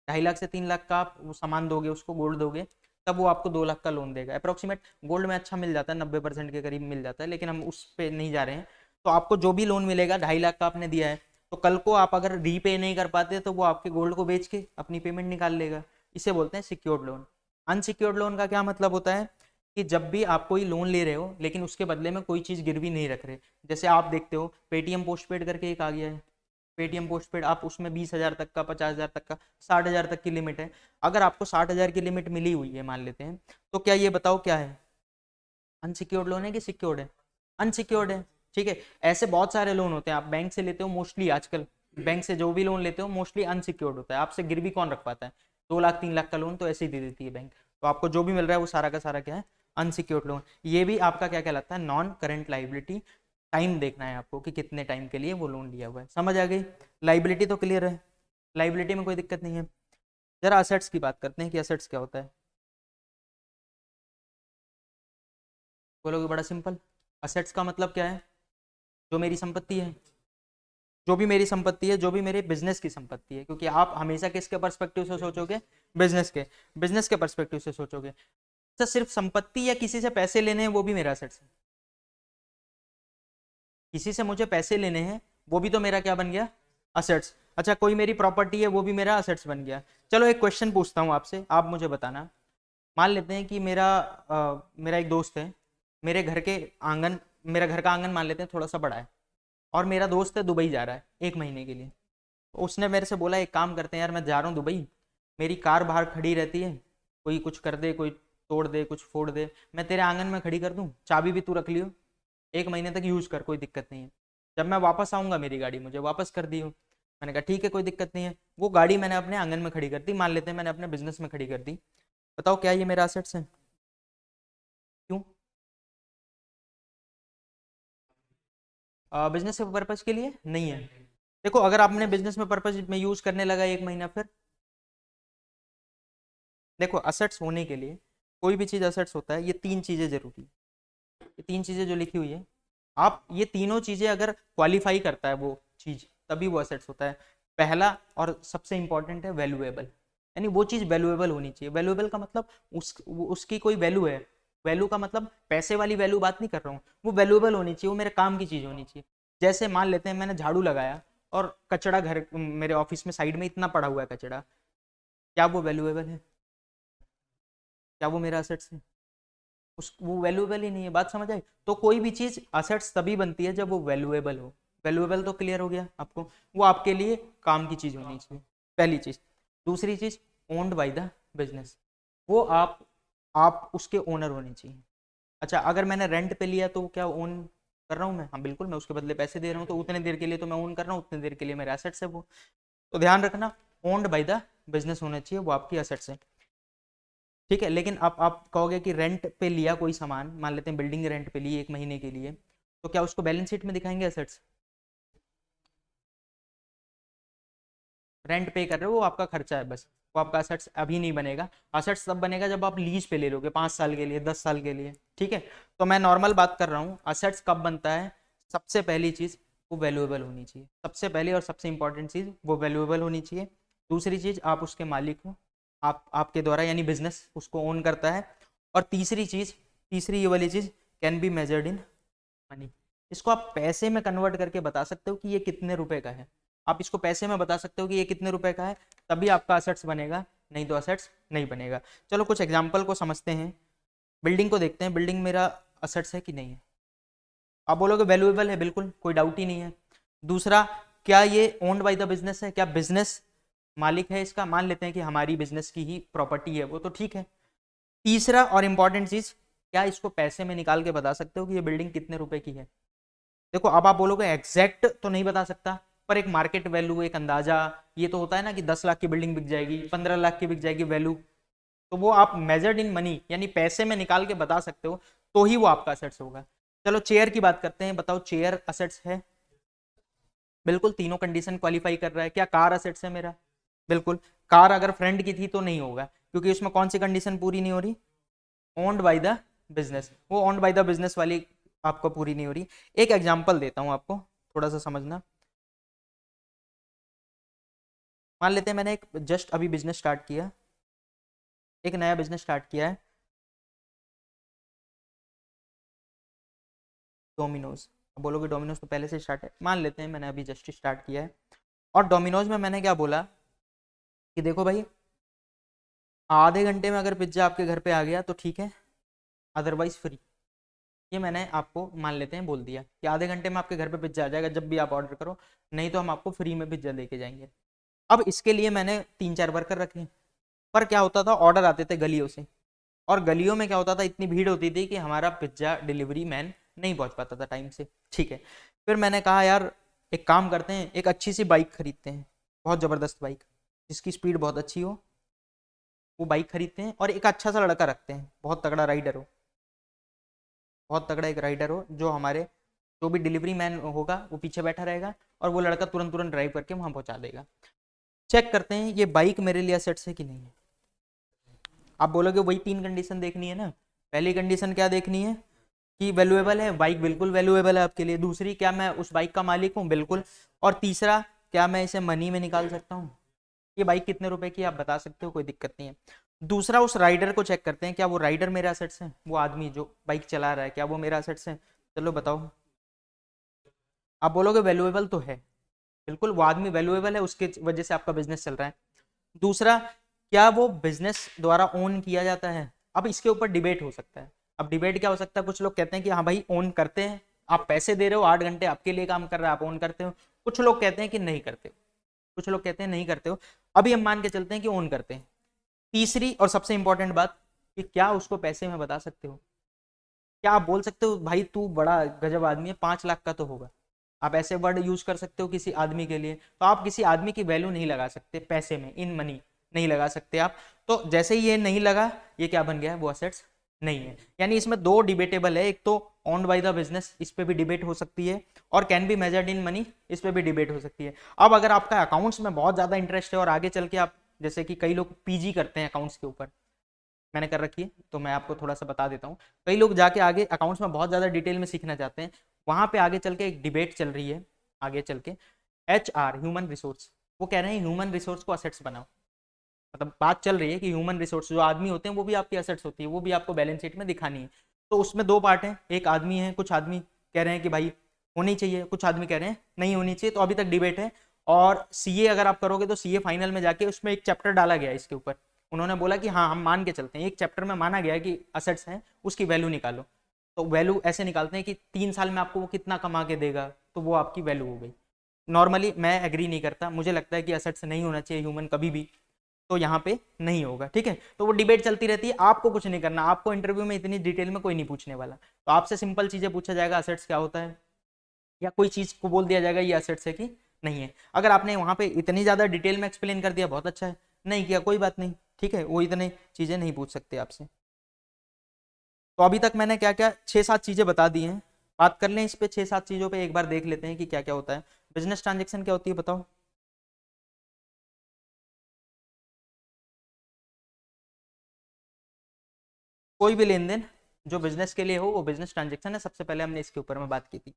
2.5 लाख से 3 लाख का आप वो सामान दोगे उसको, गोल्ड दोगे, तब वो आपको 2 लाख का लोन देगा अप्रोक्सीमेट। गोल्ड में अच्छा मिल जाता है, 90% के करीब मिल जाता है, लेकिन हम उस पर नहीं जा रहे हैं। तो आपको जो भी लोन मिलेगा, 2.5 लाख का आपने दिया है, तो कल को आप अगर रीपे नहीं कर पाते तो वो आपके गोल्ड को बेच के अपनी पेमेंट निकाल लेगा। इसे बोलते हैं सिक्योर्ड लोन। अनसिक्योर्ड लोन का क्या मतलब होता है कि जब भी आप कोई लोन ले रहे हो लेकिन उसके बदले में कोई चीज़ गिरवी नहीं रख रहे। जैसे आप देखते हो पेटीएम पोस्टपेड करके एक आ गया है, पेटीएम पोस्टपेड, आप उसमें 20,000 तक का, 50,000 तक का, 60,000 तक की लिमिट है। अगर आपको 60,000 की लिमिट मिली हुई है मान लेते हैं, तो क्या ये बताओ क्या है, अनसिक्योर्ड लोन है कि सिक्योर्ड है, अनसिक्योर्ड है। ठीक है, ऐसे बहुत सारे लोन होते हैं, आप बैंक से लेते हो मोस्टली, आजकल बैंक से जो भी लोन लेते हो मोस्टली अनसिक्योर्ड होता है, आपसे गिरवी कौन रख पाता है, 2 लाख 3 लाख का लोन तो ऐसे ही दे देती है बैंक। तो आपको जो भी मिल रहा है वो सारा का सारा क्या है, अनसिक्योर्ड लोन। ये भी आपका क्या कहलाता है, नॉन करंट लाइबिलिटी। टाइम देखना है आपको कि कितने टाइम के लिए वो लोन लिया हुआ है, समझ आ गई। लाइबिलिटी तो क्लियर है, लाइबिलिटी में कोई दिक्कत नहीं है। जरा असेट्स की बात करते हैं कि असेट्स क्या होता है। बोलोगे बड़ा सिंपल, असेट्स का मतलब क्या है, जो मेरी संपत्ति है, जो भी मेरी संपत्ति है, जो भी मेरे बिजनेस की संपत्ति है, क्योंकि आप हमेशा किसके पर्सपेक्टिव से सोचोगे, बिजनेस के पर्सपेक्टिव से सोचोगे। तो सिर्फ संपत्ति या किसी से पैसे लेने हैं वो भी मेरा असेट्स है, किसी से मुझे पैसे लेने हैं वो भी तो मेरा क्या बन गया, असेट्स। अच्छा, कोई मेरी प्रॉपर्टी है वो भी मेरा असेट्स बन गया। चलो एक क्वेश्चन पूछता हूँ आपसे, आप मुझे बताना। मान लेते हैं कि मेरा एक दोस्त है, मेरे घर के आंगन मेरा घर का आंगन मान लेते हैं थोड़ा सा बड़ा है, और मेरा दोस्त है दुबई जा रहा है 1 महीने के लिए। तो उसने मेरे से बोला एक काम करते हैं यार, मैं जा रहा हूँ दुबई, मेरी कार बाहर खड़ी रहती है, कोई कुछ कर दे, कोई तोड़ दे, कुछ फोड़ दे, मैं तेरे आंगन में खड़ी कर दूं, चाबी भी तू रख लियो, 1 महीने तक यूज कर, कोई दिक्कत नहीं है, जब मैं वापस आऊंगा मेरी गाड़ी मुझे वापस कर दियो। मैंने कहा ठीक है कोई दिक्कत नहीं है। वो गाड़ी मैंने अपने आंगन में खड़ी कर दी, मान लेते हैं मैंने अपने बिजनेस में खड़ी कर दी, बताओ क्या ये मेरा असेट्स है? क्यों? बिजनेस के पर्पज के लिए नहीं है। देखो अगर आपने बिजनेस में पर्पज में यूज करने लगा 1 महीना, फिर देखो असेट्स होने के लिए, कोई भी चीज असेट्स होता है, ये 3 चीजें जरूरी है, ये 3 चीजें जो लिखी हुई है, आप ये तीनों चीजें अगर क्वालिफाई करता है वो चीज, तभी वो असेट्स होता है। पहला और सबसे इंपॉर्टेंट है वैल्यूएबल, यानी वो चीज वैल्यूएबल होनी चाहिए। वैल्यूएबल का मतलब उसकी कोई वैल्यू है, वैल्यू का मतलब पैसे वाली वैल्यू बात नहीं कर रहा हूँ, वो वैल्यूएबल होनी चाहिए, वो मेरे काम की चीज होनी चाहिए। जैसे मान लेते हैं मैंने झाड़ू लगाया और कचड़ा घर मेरे ऑफिस में साइड में इतना पड़ा हुआ है कचड़ा, क्या वो वैल्यूएबल है? क्या वो मेरा असेट्स है? उस वो वैल्यूएबल ही नहीं है, बात समझ आई? तो कोई भी चीज असेट्स तभी बनती है जब वो वैल्यूएबल हो। वैल्यूएबल तो क्लियर हो गया आपको, वो आपके लिए काम की चीज होनी चाहिए, पहली चीज। दूसरी चीज, ओन्ड बाय द बिजनेस, वो आप उसके ओनर होने चाहिए। अच्छा अगर मैंने रेंट पे लिया तो क्या ओन कर रहा हूँ मैं? हाँ बिल्कुल, मैं उसके बदले पैसे दे रहा हूँ, तो उतने देर के लिए तो मैं ओन कर रहा हूँ, उतने देर के लिए मेरे एसेट्स है वो। तो ध्यान रखना, ओन्ड बाय द बिजनेस होना चाहिए, वो आपकी एसेट्स है। ठीक है, लेकिन आप कहोगे कि रेंट पे लिया कोई सामान, मान लेते हैं बिल्डिंग रेंट पे ली 1 महीने के लिए, तो क्या उसको बैलेंस शीट में दिखाएंगे एसेट्स? रेंट पे कर रहे हो, वो आपका खर्चा है बस, वो आपका असेट्स अभी नहीं बनेगा। असेट्स तब बनेगा जब आप लीज पे ले लोगे, 5 साल के लिए, 10 साल के लिए। ठीक है, तो मैं नॉर्मल बात कर रहा हूँ, असेट्स कब बनता है? सबसे पहली चीज वो वैल्यूएबल होनी चाहिए, सबसे पहली और सबसे इंपॉर्टेंट चीज वो वैल्यूएबल होनी चाहिए। दूसरी चीज, आप उसके मालिक हो, आप आपके द्वारा, यानी बिजनेस उसको ओन करता है। और तीसरी चीज, तीसरी ये वाली चीज, can be measured in money, इसको आप पैसे में कन्वर्ट करके बता सकते हो कि ये कितने रुपए का है। आप इसको पैसे में बता सकते हो कि ये कितने रुपए का है, तभी आपका असेट्स बनेगा, नहीं तो असेट्स नहीं बनेगा। चलो कुछ एग्जांपल को समझते हैं, बिल्डिंग को देखते हैं, बिल्डिंग मेरा असेट्स है कि नहीं है? आप बोलोगे वैल्यूएबल है, बिल्कुल कोई डाउट ही नहीं है। दूसरा, क्या ये ओन्ड बाय द बिजनेस है? क्या बिजनेस मालिक है इसका? मान लेते हैं कि हमारी बिजनेस की ही प्रॉपर्टी है वो, तो ठीक है। तीसरा और इंपॉर्टेंट चीज, क्या इसको पैसे में निकाल के बता सकते हो कि ये बिल्डिंग कितने रुपए की है? देखो अब आप बोलोगे एग्जैक्ट तो नहीं बता सकता, पर एक मार्केट वैल्यू, एक अंदाजा, ये तो होता है ना कि 10 लाख की बिल्डिंग बिक जाएगी, 15 लाख की बिक जाएगी वैल्यू, तो वो आप मेजर्ड इन मनी, यानी पैसे में निकाल के बता सकते हो, तो ही वो आपका असेट्स होगा। चलो चेयर की बात करते हैं, बताओ चेयर असेट्स है? बिल्कुल, तीनों कंडीशन क्वालिफाई कर रहा है। क्या कार असेट्स है मेरा? बिल्कुल। कार अगर फ्रेंड की थी तो नहीं होगा, क्योंकि उसमें कौन सी कंडीशन पूरी नहीं हो रही? ओन्ड बाय द बिजनेस, वो ओन्ड बाय द बिजनेस वाली आपको पूरी नहीं हो रही। एक एग्जांपल देता हूं आपको, थोड़ा सा समझना। मान लेते हैं मैंने एक जस्ट अभी बिजनेस स्टार्ट किया, एक नया बिजनेस स्टार्ट किया है, डोमिनोज। अब बोलोगे डोमिनोज तो पहले से स्टार्ट है, मान लेते हैं मैंने अभी जस्ट स्टार्ट किया है। और डोमिनोज में मैंने क्या बोला कि देखो भाई, आधे घंटे में अगर पिज्ज़ा आपके घर पे आ गया तो ठीक है, अदरवाइज फ्री। ये मैंने आपको मान लेते हैं बोल दिया कि आधे घंटे में आपके घर पे पिज्ज़ा आ जाएगा जब भी आप ऑर्डर करो, नहीं तो हम आपको फ्री में पिज्ज़ा लेके जाएंगे। अब इसके लिए मैंने 3-4 वर्कर रखे, पर क्या होता था, ऑर्डर आते थे गलियों से, और गलियों में क्या होता था, इतनी भीड़ होती थी कि हमारा पिज्ज़ा डिलीवरी मैन नहीं पहुंच पाता था टाइम से। ठीक है, फिर मैंने कहा यार एक काम करते हैं, एक अच्छी सी बाइक खरीदते हैं, बहुत ज़बरदस्त बाइक, जिसकी स्पीड बहुत अच्छी हो, वो बाइक खरीदते हैं, और एक अच्छा सा लड़का रखते हैं, बहुत तगड़ा राइडर हो, बहुत तगड़ा एक राइडर हो, जो हमारे जो भी डिलीवरी मैन होगा वो पीछे बैठा रहेगा, और वो लड़का तुरंत तुरंत ड्राइव करके वहां पहुंचा देगा। चेक करते हैं ये बाइक मेरे लिए असेट्स है कि नहीं है। आप बोलोगे वही 3 कंडीशन देखनी है ना। पहली कंडीशन क्या देखनी है कि वैल्यूएबल है, बाइक बिल्कुल वैल्यूएबल है आपके लिए। दूसरी, क्या मैं उस बाइक का मालिक हूँ? बिल्कुल। और तीसरा, क्या मैं इसे मनी में निकाल सकता हूँ? ये बाइक कितने रुपए की आप बता सकते हो, कोई दिक्कत नहीं है। दूसरा, उस राइडर को चेक करते हैं, क्या वो राइडर मेरा असेट्स है? वो आदमी जो बाइक चला रहा है, क्या वो मेरा असेट्स है? चलो बताओ। आप बोलोगे वैल्यूएबल तो है, बिल्कुल वो आदमी वैल्यूएबल है, उसके वजह से आपका बिजनेस चल रहा है। दूसरा, क्या वो बिजनेस द्वारा ओन किया जाता है? अब इसके ऊपर डिबेट हो सकता है। अब डिबेट क्या हो सकता है, कुछ लोग कहते हैं कि हाँ भाई ओन करते हैं, आप पैसे दे रहे हो, 8 घंटे आपके लिए काम कर रहा है, आप ओन करते हो। कुछ लोग कहते हैं कि नहीं करते, कुछ लोग कहते हैं नहीं करते हो। अभी हम मान के चलते हैं कि ओन करते हैं। तीसरी और सबसे इंपॉर्टेंट बात, कि क्या उसको पैसे में बता सकते हो? क्या आप बोल सकते हो भाई तू बड़ा गजब आदमी है, 5 लाख का तो होगा? आप ऐसे वर्ड यूज कर सकते हो किसी आदमी के लिए? तो आप किसी आदमी की वैल्यू नहीं लगा सकते पैसे में, इन मनी नहीं लगा सकते आप। तो जैसे ही ये नहीं लगा, ये क्या बन गया? वो असेट्स नहीं है। यानी इसमें दो डिबेटेबल है, एक तो ओन्ड बाय द बिजनेस, इस पे भी डिबेट हो सकती है, और can be measured in money, इस पे भी डिबेट हो सकती है। अब अगर आपका अकाउंट्स में बहुत ज्यादा इंटरेस्ट है और आगे चल के आप, जैसे कि कई लोग पीजी करते हैं अकाउंट्स के ऊपर, मैंने कर रखी है तो मैं आपको थोड़ा सा बता देता हूँ। कई लोग जाके आगे अकाउंट्स में बहुत ज़्यादा डिटेल में सीखना चाहते हैं, वहाँ पे आगे चल के एक डिबेट चल रही है आगे चल के, HR ह्यूमन रिसोर्स, वो कह रहे हैं ह्यूमन रिसोर्स को असेट्स बनाओ। मतलब बात चल रही है कि ह्यूमन रिसोर्स जो आदमी होते हैं वो भी आपकी असेट्स होती है, वो भी आपको बैलेंस शीट में दिखानी है। तो उसमें दो पार्ट है, एक आदमी है, कुछ आदमी कह रहे हैं कि भाई होनी चाहिए, कुछ आदमी कह रहे हैं नहीं होनी चाहिए, तो अभी तक डिबेट है। और सीए अगर आप करोगे तो सीए फाइनल में जाके उसमें एक चैप्टर डाला गया है इसके ऊपर, उन्होंने बोला कि हाँ हम मान के चलते हैं, एक चैप्टर में माना गया है कि असेट्स हैं, उसकी वैल्यू निकालो। तो वैल्यू ऐसे निकालते हैं कि 3 साल में आपको वो कितना कमा के देगा, तो वो आपकी वैल्यू हो गई। नॉर्मली मैं एग्री नहीं करता, मुझे लगता है कि असेट्स नहीं होना चाहिए ह्यूमन कभी भी, तो यहाँ पे नहीं होगा, ठीक है। तो वो डिबेट चलती रहती है, आपको कुछ नहीं करना, आपको इंटरव्यू में इतनी डिटेल में कोई नहीं पूछने वाला। तो आपसे सिंपल चीजें पूछा जाएगा, असेट्स क्या होता है, या कोई चीज को बोल दिया जाएगा ये असेट्स है कि नहीं है। अगर आपने वहां पे इतनी ज्यादा डिटेल में एक्सप्लेन कर दिया, बहुत अच्छा है, नहीं किया कोई बात नहीं, ठीक है, वो इतने चीजें नहीं पूछ सकते आपसे। तो अभी तक मैंने क्या क्या 6-7 चीजें बता दी हैं, बात कर लें इस पे 6-7 चीजों पे एक बार देख लेते हैं कि क्या क्या होता है। बिजनेस ट्रांजेक्शन क्या होती है बताओ? कोई भी लेन देन जो बिजनेस के लिए हो वो बिजनेस ट्रांजेक्शन है। सबसे पहले हमने इसके ऊपर में बात की थी।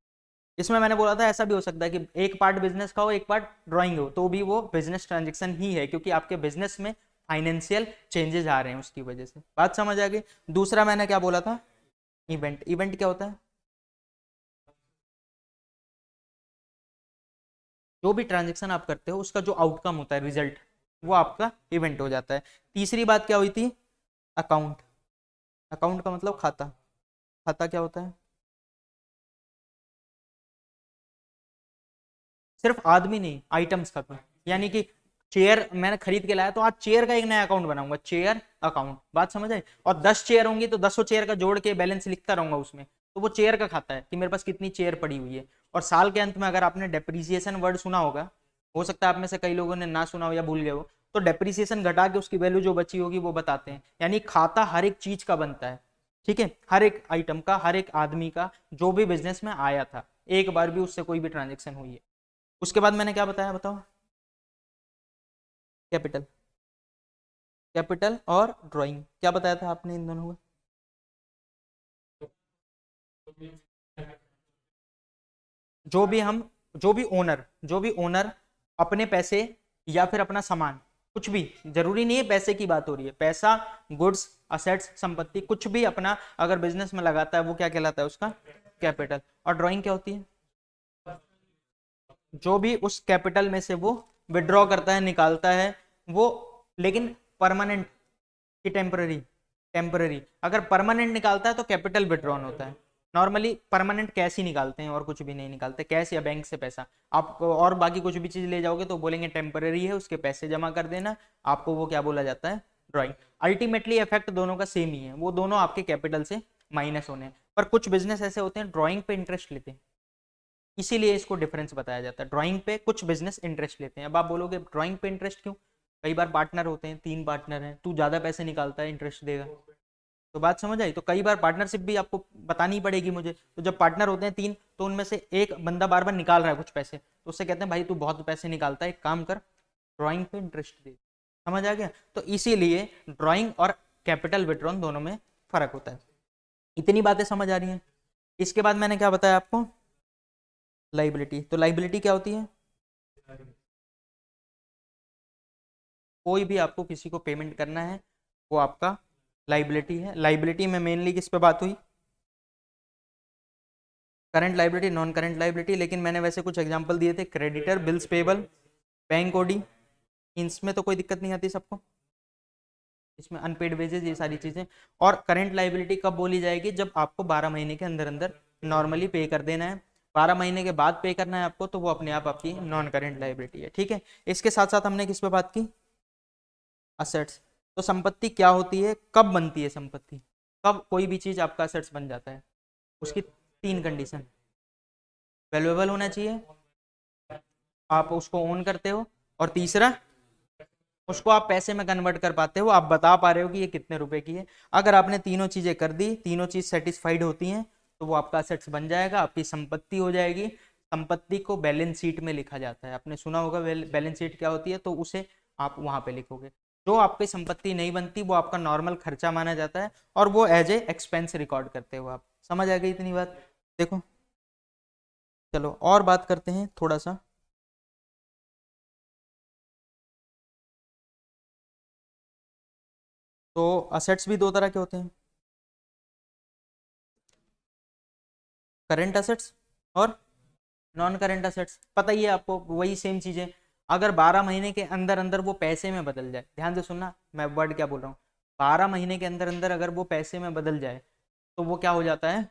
इसमें मैंने बोला था ऐसा भी हो सकता है कि एक पार्ट बिजनेस का हो एक पार्ट ड्राइंग हो, तो भी वो बिजनेस ट्रांजेक्शन ही है, क्योंकि आपके बिजनेस में फाइनेंशियल चेंजेस आ रहे हैं उसकी वजह से। बात समझ आ गई? दूसरा मैंने क्या बोला था? इवेंट। इवेंट क्या होता है? जो भी ट्रांजेक्शन आप करते हो उसका जो आउटकम होता है, रिजल्ट, वो आपका इवेंट हो जाता है। तीसरी बात क्या हुई थी? अकाउंट। अकाउंट का मतलब खाता। खाता क्या होता है? सिर्फ आदमी नहीं, आइटम्स का भी। यानी कि चेयर मैंने खरीद के लाया तो आज चेयर का एक नया अकाउंट बनाऊंगा, चेयर अकाउंट। बात समझ आई? और 10 चेयर होंगी तो 10 चेयर का जोड़ के बैलेंस लिखता रहूंगा उसमें, तो वो चेयर का खाता है कि मेरे पास कितनी चेयर पड़ी हुई है। और साल के अंत में अगर आपने डेप्रिसिएशन वर्ड सुना होगा, हो सकता है आप में से कई लोगों ने ना सुना हो या भूल गए हो, तो डेप्रिसिएशन घटा के उसकी वैल्यू जो बची होगी वो बताते हैं। यानी खाता हर एक चीज का बनता है, ठीक है, हर एक आइटम का, हर एक आदमी का, जो भी बिजनेस में आया था, एक बार भी उससे कोई भी ट्रांजेक्शन हुई है। उसके बाद मैंने क्या बताया बताओ? कैपिटल। कैपिटल और ड्राइंग, क्या बताया था आपने इन दोनों में? जो भी हम, जो भी ओनर अपने पैसे या फिर अपना सामान, कुछ भी, जरूरी नहीं है पैसे की बात हो रही है, पैसा, गुड्स, असेट्स, संपत्ति, कुछ भी अपना अगर बिजनेस में लगाता है वो क्या कहलाता है? उसका कैपिटल। और ड्राइंग क्या होती है? जो भी उस कैपिटल में से वो विड्रॉ करता है, निकालता है वो, लेकिन परमानेंट कि टेम्पररी? टेम्पररी। अगर परमानेंट निकालता है तो कैपिटल विड्रॉन होता है। नॉर्मली परमानेंट कैश ही निकालते हैं और कुछ भी नहीं निकालते, कैश या बैंक से पैसा। आप और बाकी कुछ भी चीज ले जाओगे तो बोलेंगे टेम्पररी है, उसके पैसे जमा कर देना, आपको वो क्या बोला जाता है? ड्राइंग। अल्टीमेटली इफेक्ट दोनों का सेम ही है, वो दोनों आपके कैपिटल से माइनस होने हैं। पर कुछ बिजनेस ऐसे होते हैं ड्राइंग पे इंटरेस्ट लेते हैं, इसीलिए इसको डिफरेंस बताया जाता है। ड्राइंग पे कुछ बिजनेस इंटरेस्ट लेते हैं। अब आप बोलोगे ड्राइंग पे इंटरेस्ट क्यों? कई बार पार्टनर होते हैं, 3 पार्टनर हैं, तू ज्यादा पैसे निकालता है, इंटरेस्ट देगा। तो बात समझ आई? तो कई बार पार्टनरशिप भी आपको बतानी पड़ेगी मुझे। तो जब पार्टनर होते हैं 3, तो उनमें से एक बंदा बार बार निकाल रहा है कुछ पैसे, तो उससे कहते हैं भाई तू बहुत पैसे निकालता है, एक काम कर, ड्राइंग पे इंटरेस्ट दे। समझ आ गया? तो इसीलिए ड्राइंग और कैपिटल विड्रॉन दोनों में फर्क होता है। इतनी बातें समझ आ रही हैं? इसके बाद मैंने क्या बताया आपको? लाइबिलिटी। तो लाइबिलिटी क्या होती है? कोई भी आपको किसी को पेमेंट करना है, वो आपका लाइबिलिटी है। लाइबिलिटी में मेनली किस पे बात हुई? Current liability, non current liability. लेकिन मैंने वैसे कुछ एग्जांपल दिए थे, creditor, bills payable, bank OD, इसमें तो कोई दिक्कत नहीं आती सबको, इसमें अनपेड वेजेस, ये सारी चीजें। और करंट लाइबिलिटी कब बोली जाएगी? जब आपको 12 महीने के अंदर अंदर नॉर्मली पे कर देना है। 12 महीने के बाद पे करना है आपको, तो वो अपने आप आपकी नॉन करंट लाइबिलिटी है, ठीक है। इसके साथ साथ हमने किस पे बात की? असेट्स। तो संपत्ति क्या होती है, कब बनती है संपत्ति, कब कोई भी चीज आपका असेट्स बन जाता है, उसकी तीन कंडीशन। वैल्यूएबल होना चाहिए, आप उसको ओन करते हो, और तीसरा उसको आप पैसे में कन्वर्ट कर पाते हो, आप बता पा रहे हो कि ये कितने रुपए की है। अगर आपने तीनों चीजें कर दी, तीनों चीज सेटिस्फाइड होती हैं, तो वो आपका असेट्स बन जाएगा, आपकी संपत्ति हो जाएगी। संपत्ति को बैलेंस शीट में लिखा जाता है, आपने सुना होगा बैलेंस शीट क्या होती है, तो उसे आप वहां पे लिखोगे। जो आपकी संपत्ति नहीं बनती वो आपका नॉर्मल खर्चा माना जाता है, और वो एज ए एक्सपेंस रिकॉर्ड करते हो आप। समझ आ गई इतनी बात? देखो, चलो और बात करते हैं थोड़ा सा। तो असेट्स भी दो तरह के होते हैं, करंट असेट्स और नॉन करंट असेट्स। पता ही है आपको, वही सेम चीजें। अगर 12 महीने के अंदर अंदर वो पैसे में बदल जाए, ध्यान से सुनना मैं वर्ड क्या बोल रहा हूँ, 12 महीने के अंदर अंदर अगर वो पैसे में बदल जाए, तो वो क्या हो जाता है,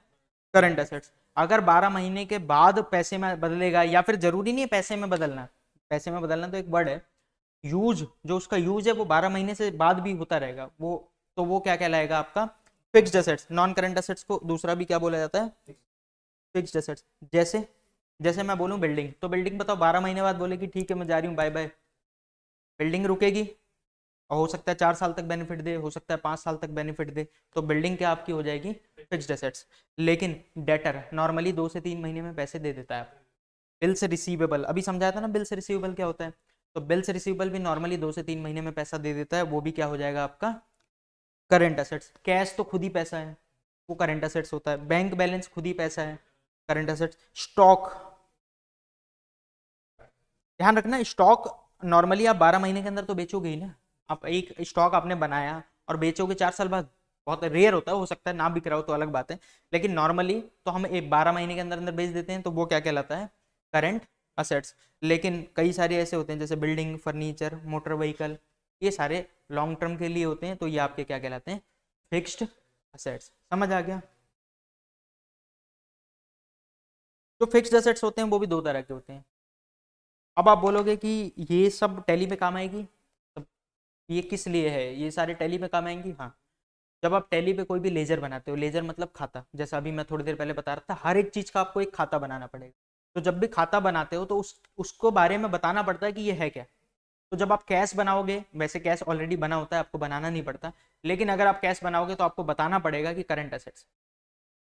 करंट असेट्स। अगर 12 महीने के बाद पैसे में बदलेगा, या फिर जरूरी नहीं है पैसे में बदलना, पैसे में बदलना तो एक वर्ड है, यूज, जो उसका यूज है वो 12 महीने से बाद भी होता रहेगा वो, तो वो क्या कहलाएगा आपका, fixed assets. Non current assets को दूसरा भी क्या बोला जाता है, फिक्स्ड एसेट्स। जैसे जैसे मैं बोलूं बिल्डिंग, तो बिल्डिंग बताओ 12 महीने बाद बोलेगी ठीक है मैं जा रही हूँ बाय बाय, बिल्डिंग रुकेगी, और हो सकता है 4 साल तक बेनिफिट दे, हो सकता है 5 साल तक बेनिफिट दे, तो बिल्डिंग क्या आपकी हो जाएगी, फिक्स्ड एसेट्स। लेकिन डेटर नॉर्मली 2 से 3 महीने में पैसे दे देता है। बिल्स रिसीवेबल, अभी समझाया था ना बिल्स रिसीवेबल क्या होता है, तो बिल्स रिसीवेबल भी नॉर्मली 2 से 3 महीने में पैसा दे देता है, वो भी क्या हो जाएगा आपका, करंट असेट्स। कैश तो खुद ही पैसा है, वो करंट असेट्स होता है। बैंक बैलेंस खुद ही पैसा है, करंट असेट्स। स्टॉक, ध्यान रखना, स्टॉक नॉर्मली आप 12 महीने के अंदर तो बेचोगे ही ना। आप एक स्टॉक आपने बनाया और बेचोगे 4 साल बाद, बहुत रेयर होता है, हो सकता है ना बिक रहा हो तो अलग बात है, लेकिन नॉर्मली तो हम एक 12 महीने के अंदर अंदर बेच देते हैं, तो वो क्या कहलाता है, करंट असेट्स। लेकिन कई सारे ऐसे होते हैं जैसे बिल्डिंग, फर्नीचर, मोटर व्हीकल, ये सारे लॉन्ग टर्म के लिए होते हैं, तो ये आपके क्या कहलाते हैं, फिक्स्ड असेट्स। समझ आ गया? जो फिक्स्ड असेट्स होते हैं वो भी दो तरह के होते हैं। अब आप बोलोगे कि ये सब टैली में काम आएगी, सब ये किस लिए है, ये सारे टैली में काम आएंगी, हाँ। जब आप टैली पे कोई भी लेजर बनाते हो, लेजर मतलब खाता, जैसा अभी मैं थोड़ी देर पहले बता रहा था, हर एक चीज का आपको एक खाता बनाना पड़ेगा। तो जब भी खाता बनाते हो तो उसको बारे में बताना पड़ता है कि ये है क्या। तो जब आप कैश बनाओगे, वैसे कैश ऑलरेडी बना होता है, आपको बनाना नहीं पड़ता, लेकिन अगर आप कैश बनाओगे तो आपको बताना पड़ेगा कि करंट असेट्स।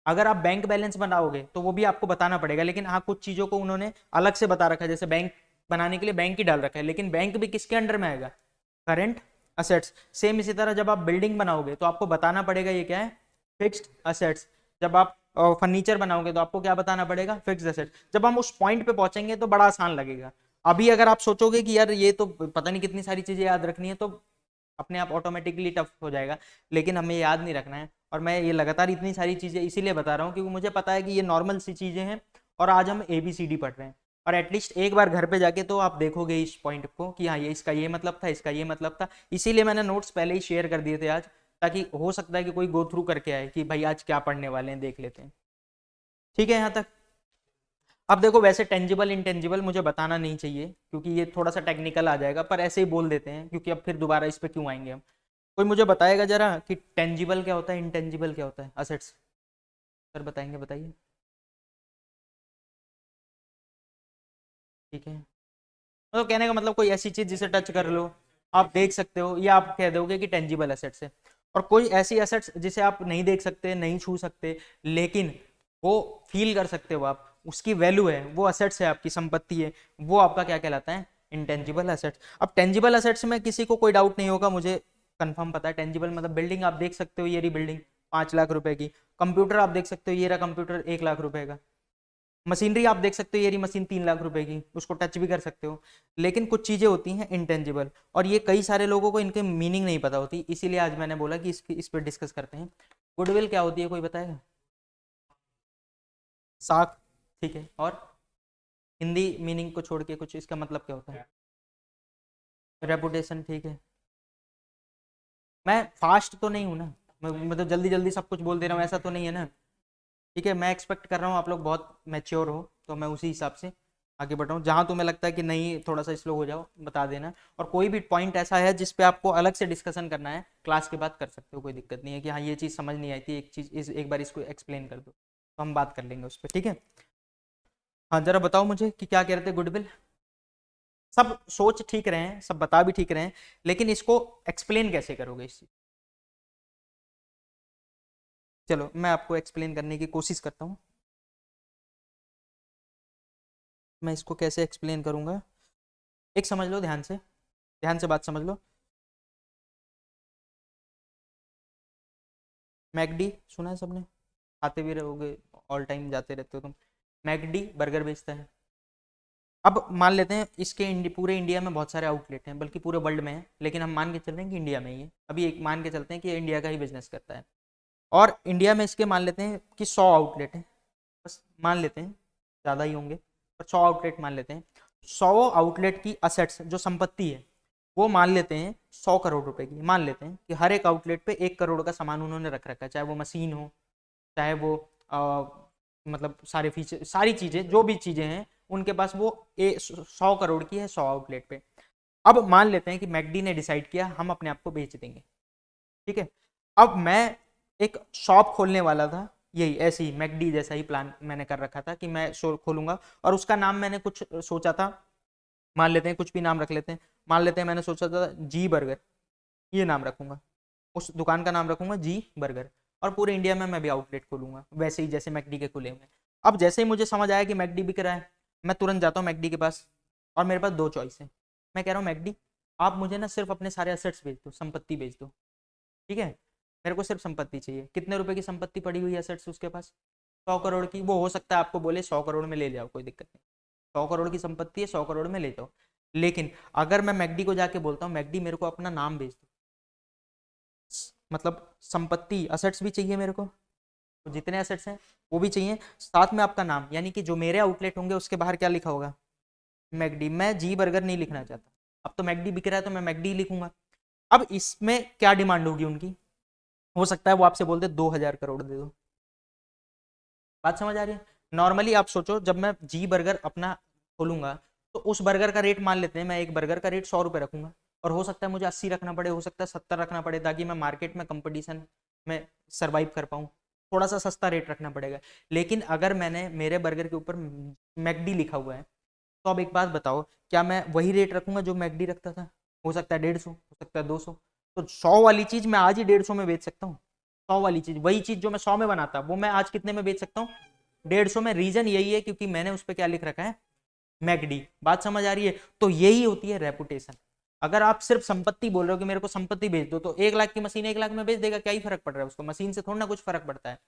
अगर आप बैंक बैलेंस बनाओगे तो वो भी आपको बताना पड़ेगा, लेकिन हाँ कुछ चीजों को उन्होंने अलग से बता रखा है, जैसे बैंक बनाने के लिए बैंक ही डाल रखा है, लेकिन बैंक भी किसके अंडर में आएगा, करंट असेट्स। सेम इसी तरह जब आप बिल्डिंग बनाओगे तो आपको बताना पड़ेगा ये क्या है, फिक्स्ड असेट्स। जब आप फर्नीचर बनाओगे तो आपको क्या बताना पड़ेगा, फिक्स्ड असेट्स। जब हम उस पॉइंट पे पहुंचेंगे तो बड़ा आसान लगेगा। अभी अगर आप सोचोगे कि यार ये तो पता नहीं कितनी सारी चीजें याद रखनी है, तो अपने आप ऑटोमेटिकली टफ हो जाएगा, लेकिन हमें याद नहीं रखना है। और मैं ये लगातार इतनी सारी चीजें इसीलिए बता रहा हूँ क्योंकि मुझे पता है कि ये नॉर्मल सी चीजें हैं, और आज हम ABCD पढ़ रहे हैं। और एटलीस्ट एक बार घर पे जाके तो आप देखोगे इस पॉइंट को कि हाँ ये इसका ये मतलब था, इसका ये मतलब था। इसीलिए मैंने नोट्स पहले ही शेयर कर दिए थे आज, ताकि हो सकता है कि कोई गो थ्रू करके आए कि भाई आज क्या पढ़ने वाले हैं, देख लेते हैं। ठीक है यहाँ तक? अब देखो, वैसे टेंजिबल इंटेंजिबल मुझे बताना नहीं चाहिए क्योंकि ये थोड़ा सा टेक्निकल आ जाएगा, पर ऐसे ही बोल देते हैं क्योंकि अब फिर दोबारा इस पे क्यों आएंगे हम। कोई मुझे बताएगा जरा कि टेंजिबल क्या होता है, इंटेंजिबल क्या होता है, असेट्स? सर बताएंगे, बताइए। ठीक है, तो कहने का मतलब कोई ऐसी चीज जिसे टच कर लो, आप देख सकते हो, या आप कह दोगे कि टेंजिबल एसेट्स है। और कोई ऐसी एसेट्स जिसे आप नहीं देख सकते, नहीं छू सकते, लेकिन वो फील कर सकते हो आप, उसकी वैल्यू है, वो असेट्स है, आपकी संपत्ति है, वो आपका क्या कहलाता है, इंटेंजिबल एसेट्स। अब टेंजिबल एसेट्स में किसी को कोई डाउट नहीं होगा, मुझे कंफर्म पता है। टेंजिबल मतलब बिल्डिंग आप देख सकते हो, ये रही बिल्डिंग 5 लाख रुपए की। कंप्यूटर आप देख सकते हो, ये रहा कंप्यूटर 1 लाख रुपए का। मशीनरी आप देख सकते हो, ये रही मशीन 3 लाख रुपए की, उसको टच भी कर सकते हो। लेकिन कुछ चीजें होती हैं इंटेंजिबल, और ये कई सारे लोगों को इनके मीनिंग नहीं पता होती, इसीलिए आज मैंने बोला कि इस पर डिस्कस करते हैं। गुडविल क्या होती है, कोई बताएगा? साख, ठीक है। और हिंदी मीनिंग को छोड़ के कुछ इसका मतलब क्या होता है? रेपुटेशन, ठीक है। मैं फास्ट तो नहीं हूं ना, मैं तो जल्दी जल्दी सब कुछ बोल दे रहा हूँ, ऐसा तो नहीं है ना? ठीक है, मैं एक्सपेक्ट कर रहा हूँ आप लोग बहुत मैच्योर हो, तो मैं उसी हिसाब से आगे बढ़ रहा हूँ, जहां तुम्हें लगता है कि नहीं थोड़ा सा स्लो हो जाओ बता देना। और कोई भी पॉइंट ऐसा है जिस पे आपको अलग से डिस्कशन करना है क्लास के बाद कर सकते हो, कोई दिक्कत नहीं है कि हाँ ये चीज़ समझ नहीं आई थी, एक चीज़ एक बार इसको एक्सप्लेन कर दो, तो हम बात कर लेंगे उस पर, ठीक है। हाँ जरा बताओ मुझे कि क्या कह रहे थे गुडविल। सब सोच ठीक रहे हैं, सब बता भी ठीक रहे हैं, लेकिन इसको एक्सप्लेन कैसे करोगे इस चीज। चलो मैं आपको एक्सप्लेन करने की कोशिश करता हूँ, मैं इसको कैसे एक्सप्लेन करूंगा। एक समझ लो ध्यान से, ध्यान से बात समझ लो। मैकडी सुना है सबने, खाते भी रहोगे, ऑल टाइम जाते रहते हो तुम। मैकडी बर्गर बेचता है। अब मान लेते हैं इसके पूरे इंडिया में बहुत सारे आउटलेट हैं, बल्कि पूरे वर्ल्ड में है, लेकिन हम मान के चल रहे हैं कि इंडिया में ही है, अभी एक मान के चलते हैं कि इंडिया का ही बिजनेस करता है। और इंडिया में इसके मान लेते हैं कि 100 आउटलेट हैं, बस मान लेते हैं, ज़्यादा ही होंगे पर 100 आउटलेट मान लेते हैं। 100 आउटलेट की असेट्स जो संपत्ति है वो मान लेते हैं 100 करोड़ रुपए की। मान लेते हैं कि हर एक आउटलेट पे 1 करोड़ का सामान उन्होंने रख रखा है, चाहे वो मशीन हो, चाहे वो मतलब सारे फीचर, सारी चीज़ें जो भी चीज़ें हैं उनके पास वो 100 करोड़ की है 100 आउटलेट पे। अब मान लेते हैं कि मैकडी ने डिसाइड किया हम अपने आप को बेच देंगे, ठीक है। अब मैं एक शॉप खोलने वाला था, यही ऐसे ही मैकडी जैसा ही प्लान मैंने कर रखा था कि मैं शो खोलूंगा, और उसका नाम मैंने कुछ सोचा था, मान लेते हैं कुछ भी नाम रख लेते हैं। मान लेते हैं मैंने सोचा था जी बर्गर, ये नाम रखूंगा, उस दुकान का नाम रखूंगा जी बर्गर। और पूरे इंडिया में मैं भी आउटलेट खोलूंगा वैसे ही जैसे मैकडी के खुले हुए। अब जैसे ही मुझे समझ आया कि मैकडी बिक रहा है, मैं तुरंत जाता हूँ मैकडी के पास, और मेरे पास दो चॉइस है। मैं कह रहा हूँ मैकडी आप मुझे ना सिर्फ अपने सारे असेट्स बेच दो, संपत्ति बेच दो, ठीक है। मेरे को सिर्फ संपत्ति चाहिए। कितने रुपए की संपत्ति पड़ी हुई है असेट्स उसके पास, 100 करोड़ की। वो हो सकता है आपको बोले 100 करोड़ में ले जाओ, कोई दिक्कत नहीं, 100 करोड़ की संपत्ति है, 100 करोड़ में ले जाओ। लेकिन अगर मैं मैकडी को जाके बोलता हूँ मैकडी मेरे को अपना नाम बेच दो, मतलब संपत्ति असेट्स भी चाहिए मेरे को, तो जितने असेट्स हैं वो भी चाहिए, साथ में आपका नाम, यानी कि जो मेरे आउटलेट होंगे उसके बाहर क्या लिखा होगा, मैकडी। मैं जी बर्गर नहीं लिखना चाहता, अब तो मैकडी बिक रहा है तो मैं मैकडी लिखूंगा। अब इसमें क्या डिमांड होगी उनकी, हो सकता है वो आपसे बोलते 2,000 करोड़ दे दो। बात समझ आ रही है। नॉर्मली आप सोचो जब मैं जी बर्गर अपना खोलूंगा, तो उस बर्गर का रेट मान लेते हैं, मैं एक बर्गर का रेट 100 रुपये रखूंगा, और हो सकता है मुझे 80 रखना पड़े, हो सकता है 70 रखना पड़े, ताकि मैं मार्केट में कंपटीशन में सर्वाइव कर पाऊँ, थोड़ा सा सस्ता रेट रखना पड़ेगा। लेकिन अगर मैंने मेरे बर्गर के ऊपर मैकडी लिखा हुआ है, तो अब एक बात बताओ, क्या मैं वही रेट रखूंगा जो मैकडी रखता था। हो सकता है 150, हो सकता है 200, तो 100 वाली चीज मैं आज ही 150 में बेच सकता हूँ। 100 वाली चीज, वही चीज जो मैं 100 में बनाता वो मैं आज कितने में बेच सकता हूँ, 150 में। रीजन यही है क्योंकि मैंने उस पर क्या लिख रखा है, मैकडी। बात समझ आ रही है। तो यही होती है रेपुटेशन। अगर आप सिर्फ संपत्ति बोल रहे हो कि मेरे को संपत्ति बेच दो, तो 1 लाख की मशीन 1 लाख में बेच देगा, क्या ही फर्क पड़ रहा है उसको, मशीन से थोड़ा ना कुछ फर्क पड़ता है।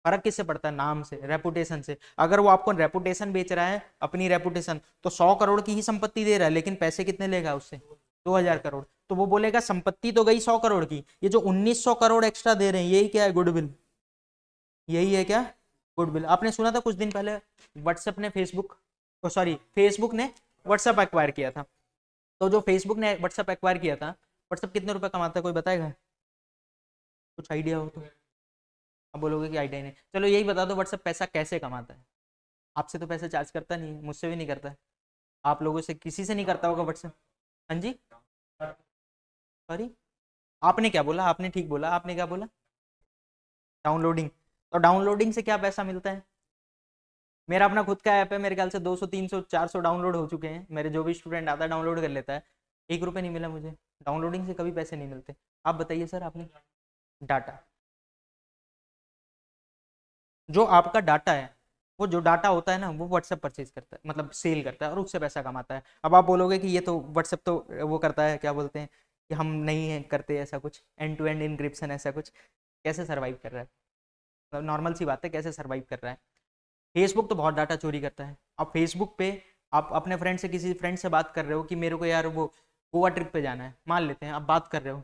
फर्क किससे पड़ता है, नाम से, रेपुटेशन से। अगर वो आपको रेपुटेशन बेच रहा है, अपनी रेपुटेशन, तो 100 करोड़ की ही संपत्ति दे रहा है, लेकिन पैसे कितने लेगा उससे, 2,000 करोड़। तो वो बोलेगा संपत्ति तो गई 100 करोड़ की, ये जो 1,900 करोड़ एक्स्ट्रा दे रहे हैं यही क्या है, गुडविल। यही है क्या, गुडविल। आपने सुना था कुछ दिन पहले व्हाट्सएप ने फेसबुक, सॉरी फेसबुक ने व्हाट्सएप एक्वायर किया था। तो जो फेसबुक ने व्हाट्सएप एक्वायर किया था, व्हाट्सएप कितने रुपए कमाता है कोई बताएगा, कुछ आइडिया हो तो। अब बोलोगे कि आइडिया नहीं, चलो यही बता दो व्हाट्सएप पैसा कैसे कमाता है। आपसे तो पैसे चार्ज करता नहीं है, मुझसे भी नहीं करता है, आप लोगों से किसी से नहीं करता होगा व्हाट्सएप। हाँ जी, सॉरी, आपने क्या बोला, आपने ठीक बोला, आपने क्या बोला, डाउनलोडिंग। तो डाउनलोडिंग से क्या पैसा मिलता है। मेरा अपना खुद का ऐप है, मेरे ख्याल से 200 300 400 डाउनलोड हो चुके हैं, मेरे जो भी स्टूडेंट आता है डाउनलोड कर लेता है। 1 रुपये नहीं मिला मुझे, डाउनलोडिंग से कभी पैसे नहीं मिलते। आप बताइए सर, आपने डाटा, जो आपका डाटा है, वो जो डाटा होता है ना वो व्हाट्सएप परचेज करता है, मतलब सेल करता है, और उससे पैसा कमाता है। अब आप बोलोगे कि ये तो व्हाट्सएप तो वो करता है, क्या बोलते हैं कि हम नहीं है करते ऐसा कुछ, एंड टू एंड इनक्रिप्शन ऐसा कुछ, कैसे सर्वाइव कर रहा है। मतलब नॉर्मल सी बात है, कैसे सर्वाइव कर रहा है। फेसबुक तो बहुत डाटा चोरी करता है। अब फेसबुक पे आप अपने फ्रेंड से, किसी फ्रेंड से बात कर रहे हो कि मेरे को यार वो गोवा ट्रिप पे जाना है, मान लेते हैं आप बात कर रहे हो,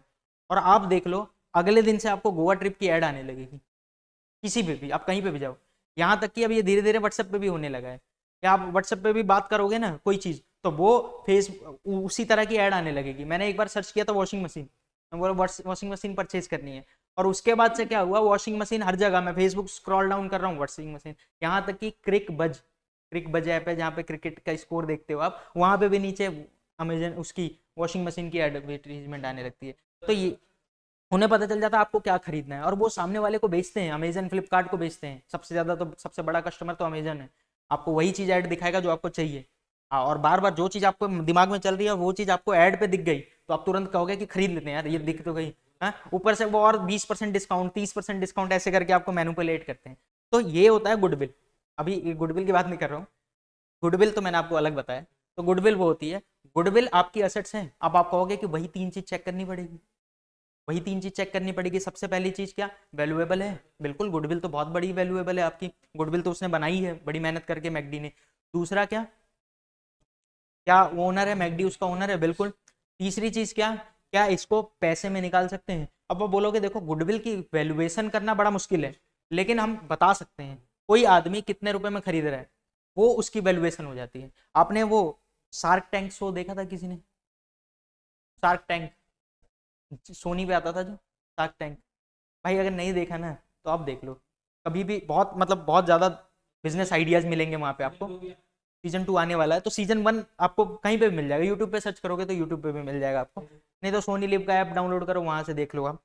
और आप देख लो अगले दिन से आपको गोवा ट्रिप की ऐड आने लगेगी, किसी पे भी, आप कहीं पे भी जाओ। यहाँ तक कि अब ये धीरे धीरे व्हाट्सएप पे भी होने लगा है कि आप व्हाट्सएप पे भी बात करोगे ना कोई चीज़, तो वो फेस उसी तरह की ऐड आने लगेगी। मैंने एक बार सर्च किया था वॉशिंग मशीन, मैं बोला वॉशिंग मशीन परचेज करनी है, और उसके बाद से क्या हुआ, वॉशिंग मशीन हर जगह, मैं फेसबुक स्क्रॉल डाउन कर रहा हूँ, वॉशिंग मशीन, यहाँ तक कि क्रिक बज, क्रिक बज ऐप है जहाँ पे क्रिकेट का स्कोर देखते हो आप, वहाँ पे भी नीचे अमेजन उसकी वॉशिंग मशीन की एडवर्टीजमेंट आने लगती है। तो ये उन्हें पता चल जाता है आपको क्या खरीदना है, और वो सामने वाले को बेचते हैं, अमेजन फ्लिपकार्ट को बेचते हैं सबसे ज़्यादा, तो सबसे बड़ा कस्टमर तो अमेजन है। आपको वही चीज़ ऐड दिखाएगा जो आपको चाहिए। हाँ, और बार बार जो चीज़ आपको दिमाग में चल रही है वो चीज़ आपको ऐड पे दिख गई तो आप तुरंत कहोगे कि खरीद लेते हैं यार, ये दिख तो गई। हाँ, ऊपर से वो और 20% डिस्काउंट, 30% डिस्काउंट ऐसे करके आपको मैनिपुलेट करते हैं। तो ये होता है गुडविल। अभी गुडविल की बात नहीं कर रहा हूँ, गुडविल तो मैंने आपको अलग बताया। तो गुडविल वो होती है, गुडविल आपकी असेट्स हैं। अब आप कहोगे कि वही तीन चीज चेक करनी पड़ेगी, वही तीन चीज चेक करनी पड़ेगी। सबसे पहली चीज क्या, वैल्यूएबल है। बिल्कुल, गुडविल तो बहुत बड़ी वैल्यूएबल है आपकी, गुडविल तो उसने बनाई है बड़ी मेहनत करके मैकडी ने। दूसरा क्या, क्या वो ओनर है, मैकडी उसका ओनर है, बिल्कुल। तीसरी चीज क्या, क्या इसको पैसे में निकाल सकते हैं। अब वो बोलोगे देखो गुडविल की वैल्यूएशन करना बड़ा मुश्किल है, लेकिन हम बता सकते हैं कोई आदमी कितने रुपए में खरीद रहा है, वो उसकी वैल्यूएशन हो जाती है। आपने वो शार्क टैंक शो देखा था किसी ने, शार्क टैंक, सोनी पे आता था जो शार्क टैंक। भाई अगर नहीं देखा ना तो आप देख लो कभी भी, बहुत मतलब बहुत ज़्यादा बिजनेस आइडियाज़ मिलेंगे वहाँ पे आपको। सीजन 2 आने वाला है, तो सीजन 1 आपको कहीं पे भी मिल जाएगा, यूट्यूब पे सर्च करोगे तो यूट्यूब पे भी मिल जाएगा आपको, नहीं तो सोनी लिव का ऐप डाउनलोड करो वहाँ से देख लो आप।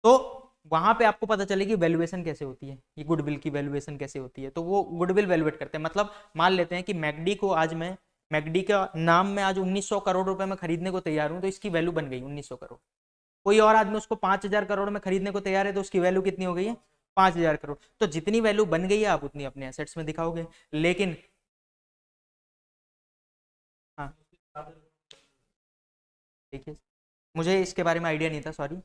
तो वहाँ पे आपको पता चलेगी वैल्यूएशन कैसे होती है, ये गुडविल की वैल्यूएशन कैसे होती है। तो वो गुडविल वैल्यूएट करते हैं, मतलब मान लेते हैं कि मैकडी को आज मैं, मैकडी का नाम मैं आज 1900 करोड़ रुपए में खरीदने को तैयार हूँ, तो इसकी वैल्यू बन गई 1900 करोड़। कोई और आदमी उसको 5000 करोड़ में खरीदने को तैयार है तो उसकी वैल्यू कितनी हो गई है, 5000 करोड़। तो जितनी वैल्यू बन गई है आप उतनी अपने एसेट्स में दिखाओगे। लेकिन हाँ, देखिए मुझे इसके बारे में आइडिया नहीं था, सॉरी।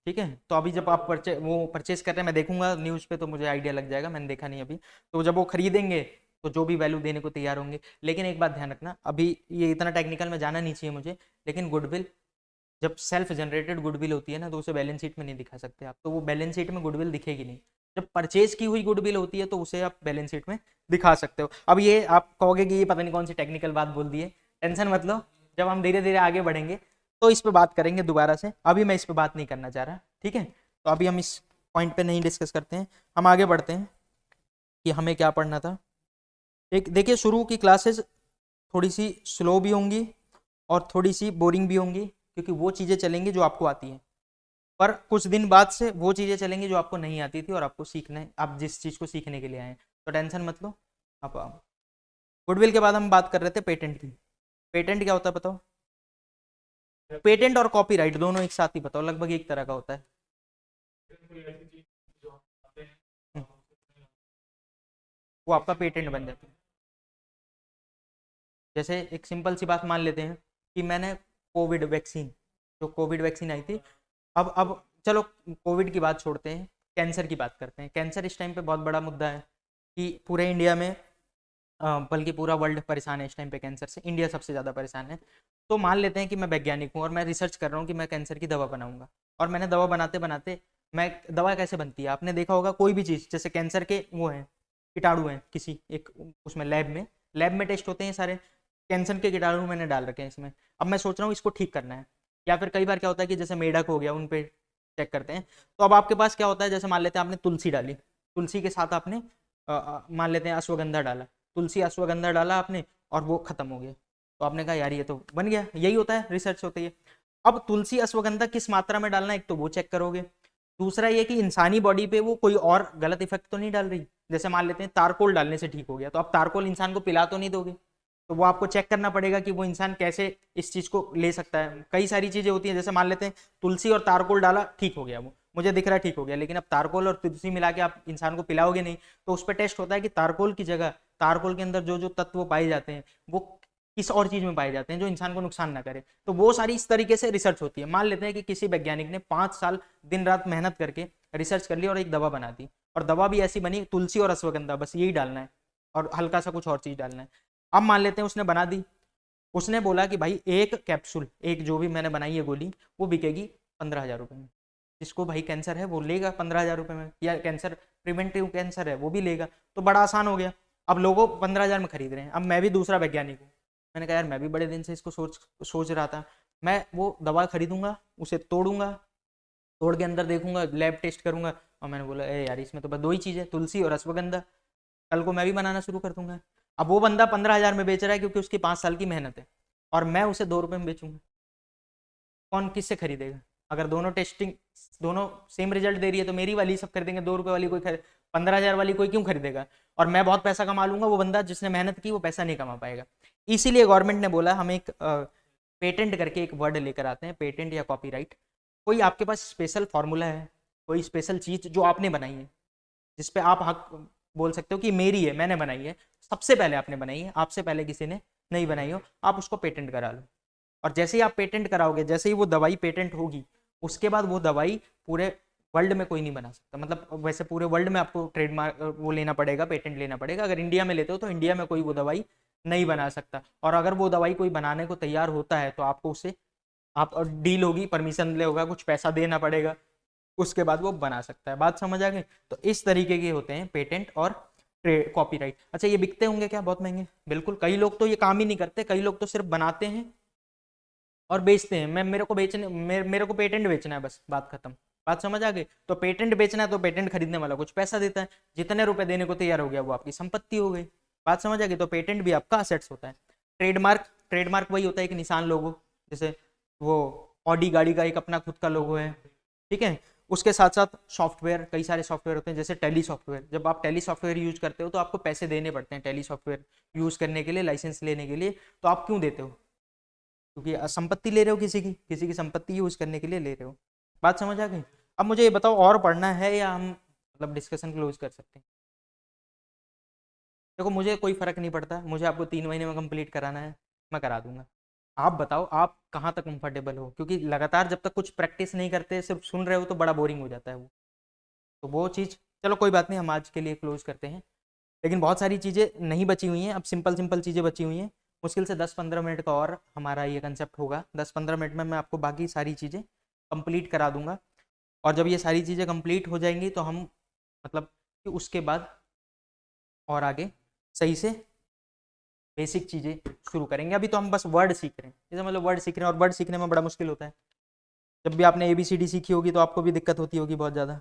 ठीक है, तो अभी जब आप परचेस कर रहे हैं, मैं देखूंगा न्यूज़ पे तो मुझे आइडिया लग जाएगा, मैंने देखा नहीं अभी। तो जब वो खरीदेंगे तो जो भी वैल्यू देने को तैयार होंगे। लेकिन एक बात ध्यान रखना, अभी ये इतना टेक्निकल में जाना नहीं चाहिए मुझे, लेकिन गुडविल जब सेल्फ जनरेटेड गुडविल होती है ना तो उसे बैलेंस शीट में नहीं दिखा सकते आप, तो वो बैलेंस शीट में गुडविल दिखेगी नहीं। जब परचेज की हुई गुडविल होती है तो उसे आप बैलेंस शीट में दिखा सकते हो। अब ये आप कहोगे कि ये पता नहीं कौन सी टेक्निकल बात बोल दी है, टेंशन मत लो, जब हम धीरे धीरे आगे बढ़ेंगे तो इस पे बात करेंगे दोबारा से, अभी मैं इस पे बात नहीं करना चाह रहा। ठीक है, तो अभी हम इस पॉइंट पे नहीं डिस्कस करते हैं, हम आगे बढ़ते हैं कि हमें क्या पढ़ना था। एक देखिए, शुरू की क्लासेस थोड़ी सी स्लो भी होंगी और थोड़ी सी बोरिंग भी होंगी, क्योंकि वो चीज़ें चलेंगी जो आपको आती हैं, पर कुछ दिन बाद से वो चीज़ें चलेंगी जो आपको नहीं आती थी और आपको सीखना है, आप जिस चीज़ को सीखने के लिए आए हैं। तो टेंशन मत लो। आप गुडविल के बाद हम बात कर रहे थे पेटेंट की। पेटेंट क्या होता है बताओ, पेटेंट और कॉपीराइट दोनों एक साथ ही बताओ, लगभग एक तरह का होता है। हम्म, वो आपका पेटेंट बन जाता है। जैसे एक सिंपल सी बात मान लेते हैं कि मैंने कोविड वैक्सीन, जो कोविड वैक्सीन आई थी, अब चलो कोविड की बात छोड़ते हैं, कैंसर की बात करते हैं। कैंसर इस टाइम पे बहुत बड़ा मुद्दा है कि पूरे इंडिया में, बल्कि पूरा वर्ल्ड परेशान है इस टाइम पे कैंसर से, इंडिया सबसे ज़्यादा परेशान है। तो मान लेते हैं कि मैं वैज्ञानिक हूँ और मैं रिसर्च कर रहा हूँ कि मैं कैंसर की दवा बनाऊंगा, और मैंने दवा बनाते बनाते, मैं दवा कैसे बनती है आपने देखा होगा, कोई भी चीज़ जैसे कैंसर के वो हैं कीटाणु हैं किसी एक उसमें लैब में टेस्ट होते हैं सारे, कैंसर के कीटाणु मैंने डाल रखे हैं इसमें। अब मैं सोच रहा हूँ इसको ठीक करना है, या फिर कई बार क्या होता है कि जैसे मेढक हो गया उन पे चेक करते हैं। तो अब आपके पास क्या होता है, जैसे मान लेते हैं आपने तुलसी डाली, तुलसी के साथ आपने मान लेते हैं अश्वगंधा डाला, तुलसी अश्वगंधा डाला आपने और वो खत्म हो गया, तो आपने कहा यार ये तो बन गया। यही होता है, रिसर्च होती है। अब तुलसी अश्वगंधा किस मात्रा में डालना है, एक तो वो चेक करोगे, दूसरा ये कि इंसानी बॉडी पे वो कोई और गलत इफेक्ट तो नहीं डाल रही। जैसे मान लेते हैं तारकोल डालने से ठीक हो गया, तो अब तारकोल इंसान को पिला तो नहीं दोगे, तो वो आपको चेक करना पड़ेगा कि वो इंसान कैसे इस चीज को ले सकता है। कई सारी चीजें होती हैं, जैसे मान लेते हैं तुलसी और तारकोल डाला, ठीक हो गया, वो मुझे दिख रहा है ठीक हो गया, लेकिन अब तारकोल और तुलसी मिला के आप इंसान को पिलाओगे नहीं, तो उस पर टेस्ट होता है कि तारकोल की जगह, तारकोल के अंदर जो जो तत्व पाए जाते हैं वो किस और चीज में पाए जाते हैं जो इंसान को नुकसान ना करे। तो वो सारी इस तरीके से रिसर्च होती है। मान लेते हैं कि किसी वैज्ञानिक ने 5 साल दिन रात मेहनत करके रिसर्च कर ली और एक दवा बना दी, और दवा भी ऐसी बनी, तुलसी और अश्वगंधा बस यही डालना है और हल्का सा कुछ और चीज डालना है। अब मान लेते हैं उसने बना दी, उसने बोला कि भाई एक कैप्सूल, एक जो भी मैंने बनाई है गोली, वो बिकेगी 15,000 रुपये में। जिसको भाई कैंसर है वो लेगा 15,000 रुपये में, या कैंसर प्रिवेंटिव कैंसर है वो भी लेगा, तो बड़ा आसान हो गया। अब लोगों 15,000 में खरीद रहे हैं। अब मैं भी दूसरा वैज्ञानिक हूँ, मैंने कहा यार मैं भी बड़े दिन से इसको सोच सोच रहा था, मैं वो दवा खरीदूंगा, उसे तोड़ूंगा, तोड़ के अंदर देखूंगा, लैब टेस्ट करूंगा, और मैंने बोला ए यार इसमें तो बस दो ही चीज़ है, तुलसी और अश्वगंधा, कल को मैं भी बनाना शुरू कर दूंगा। अब वो बंदा 15,000 में बेच रहा है क्योंकि उसकी 5 साल की मेहनत है, और मैं उसे 2 रुपये में बेचूंगा, कौन किससे खरीदेगा? अगर दोनों सेम रिजल्ट दे रही है तो मेरी वाली सब खरीदेंगे, 2 रुपये वाली कोई 15,000 वाली कोई क्यों खरीदेगा? और मैं बहुत पैसा कमा लूंगा, वो बंदा जिसने मेहनत की वो पैसा नहीं कमा पाएगा। इसीलिए गवर्नमेंट ने बोला हम एक पेटेंट करके एक वर्ड लेकर आते हैं, पेटेंट या कॉपीराइट। कोई आपके पास स्पेशल फॉर्मूला है, कोई स्पेशल चीज जो आपने बनाई है, जिसपे आप हक बोल सकते हो कि मेरी है, मैंने बनाई है, सबसे पहले आपने बनाई है, आपसे पहले किसी ने नहीं बनाई हो, आप उसको पेटेंट करा लो। और जैसे ही आप पेटेंट कराओगे, जैसे ही वो दवाई पेटेंट होगी, उसके बाद वो दवाई पूरे वर्ल्ड में कोई नहीं बना सकता। मतलब वैसे पूरे वर्ल्ड में आपको ट्रेडमार्क वो लेना पड़ेगा, पेटेंट लेना पड़ेगा। अगर इंडिया में लेते हो तो इंडिया में कोई वो दवाई नहीं बना सकता, और अगर वो दवाई कोई बनाने को तैयार होता है तो आपको उसे आप डील होगी, परमिशन ले होगा, कुछ पैसा देना पड़ेगा, उसके बाद वो बना सकता है। बात समझ आ गई? तो इस तरीके के होते हैं पेटेंट और कॉपीराइट। अच्छा, ये बिकते होंगे क्या बहुत महंगे? बिल्कुल। कई लोग तो ये काम ही नहीं करते, कई लोग तो सिर्फ बनाते हैं और बेचते हैं। मेरे को पेटेंट बेचना है, बस बात खत्म। बात समझ आ गई? तो पेटेंट बेचना है तो पेटेंट खरीदने वाला कुछ पैसा देता है, जितने रुपए देने को तैयार हो गया वो आपकी संपत्ति हो गई। बात समझ आ गई? तो पेटेंट भी आपका असेट्स होता है। ट्रेडमार्क वही होता है, एक निशान लोगो, जैसे वो ऑडी गाड़ी का एक अपना खुद का लोगो है, ठीक है। उसके साथ साथ सॉफ्टवेयर, कई सारे सॉफ्टवेयर होते हैं, जैसे टेली सॉफ्टवेयर। जब आप टेली सॉफ्टवेयर यूज करते हो तो आपको पैसे देने पड़ते हैं टेली सॉफ्टवेयर यूज करने के लिए, लाइसेंस लेने के लिए। तो आप क्यों देते हो? क्योंकि संपत्ति ले रहे हो, किसी की संपत्ति यूज करने के लिए ले रहे हो। बात समझ आ गई? अब मुझे ये बताओ, और पढ़ना है या हम मतलब डिस्कशन क्लोज कर सकते हैं? देखो, मुझे कोई फर्क नहीं पड़ता, मुझे आपको 3 महीने में कंप्लीट कराना है, मैं करा दूंगा। आप बताओ आप कहाँ तक कंफर्टेबल हो, क्योंकि लगातार जब तक कुछ प्रैक्टिस नहीं करते, सिर्फ सुन रहे हो तो बड़ा बोरिंग हो जाता है वो। तो वो चीज़, चलो कोई बात नहीं, हम आज के लिए क्लोज करते हैं। लेकिन बहुत सारी चीज़ें नहीं बची हुई हैं, अब सिंपल सिंपल चीज़ें बची हुई हैं। मुश्किल से 10-15 मिनट का और हमारा ये कंसेप्ट होगा, 10-15 मिनट में मैं आपको बाकी सारी चीज़ें कंप्लीट करा दूंगा। और जब ये सारी चीज़ें कंप्लीट हो जाएंगी तो हम मतलब कि उसके बाद और आगे सही से बेसिक चीज़ें शुरू करेंगे। अभी तो हम बस वर्ड सीख रहे हैं, जैसे मतलब वर्ड सीख रहे हैं, और वर्ड सीखने में बड़ा मुश्किल होता है। जब भी आपने ABCD सीखी होगी तो आपको भी दिक्कत होती होगी बहुत ज़्यादा।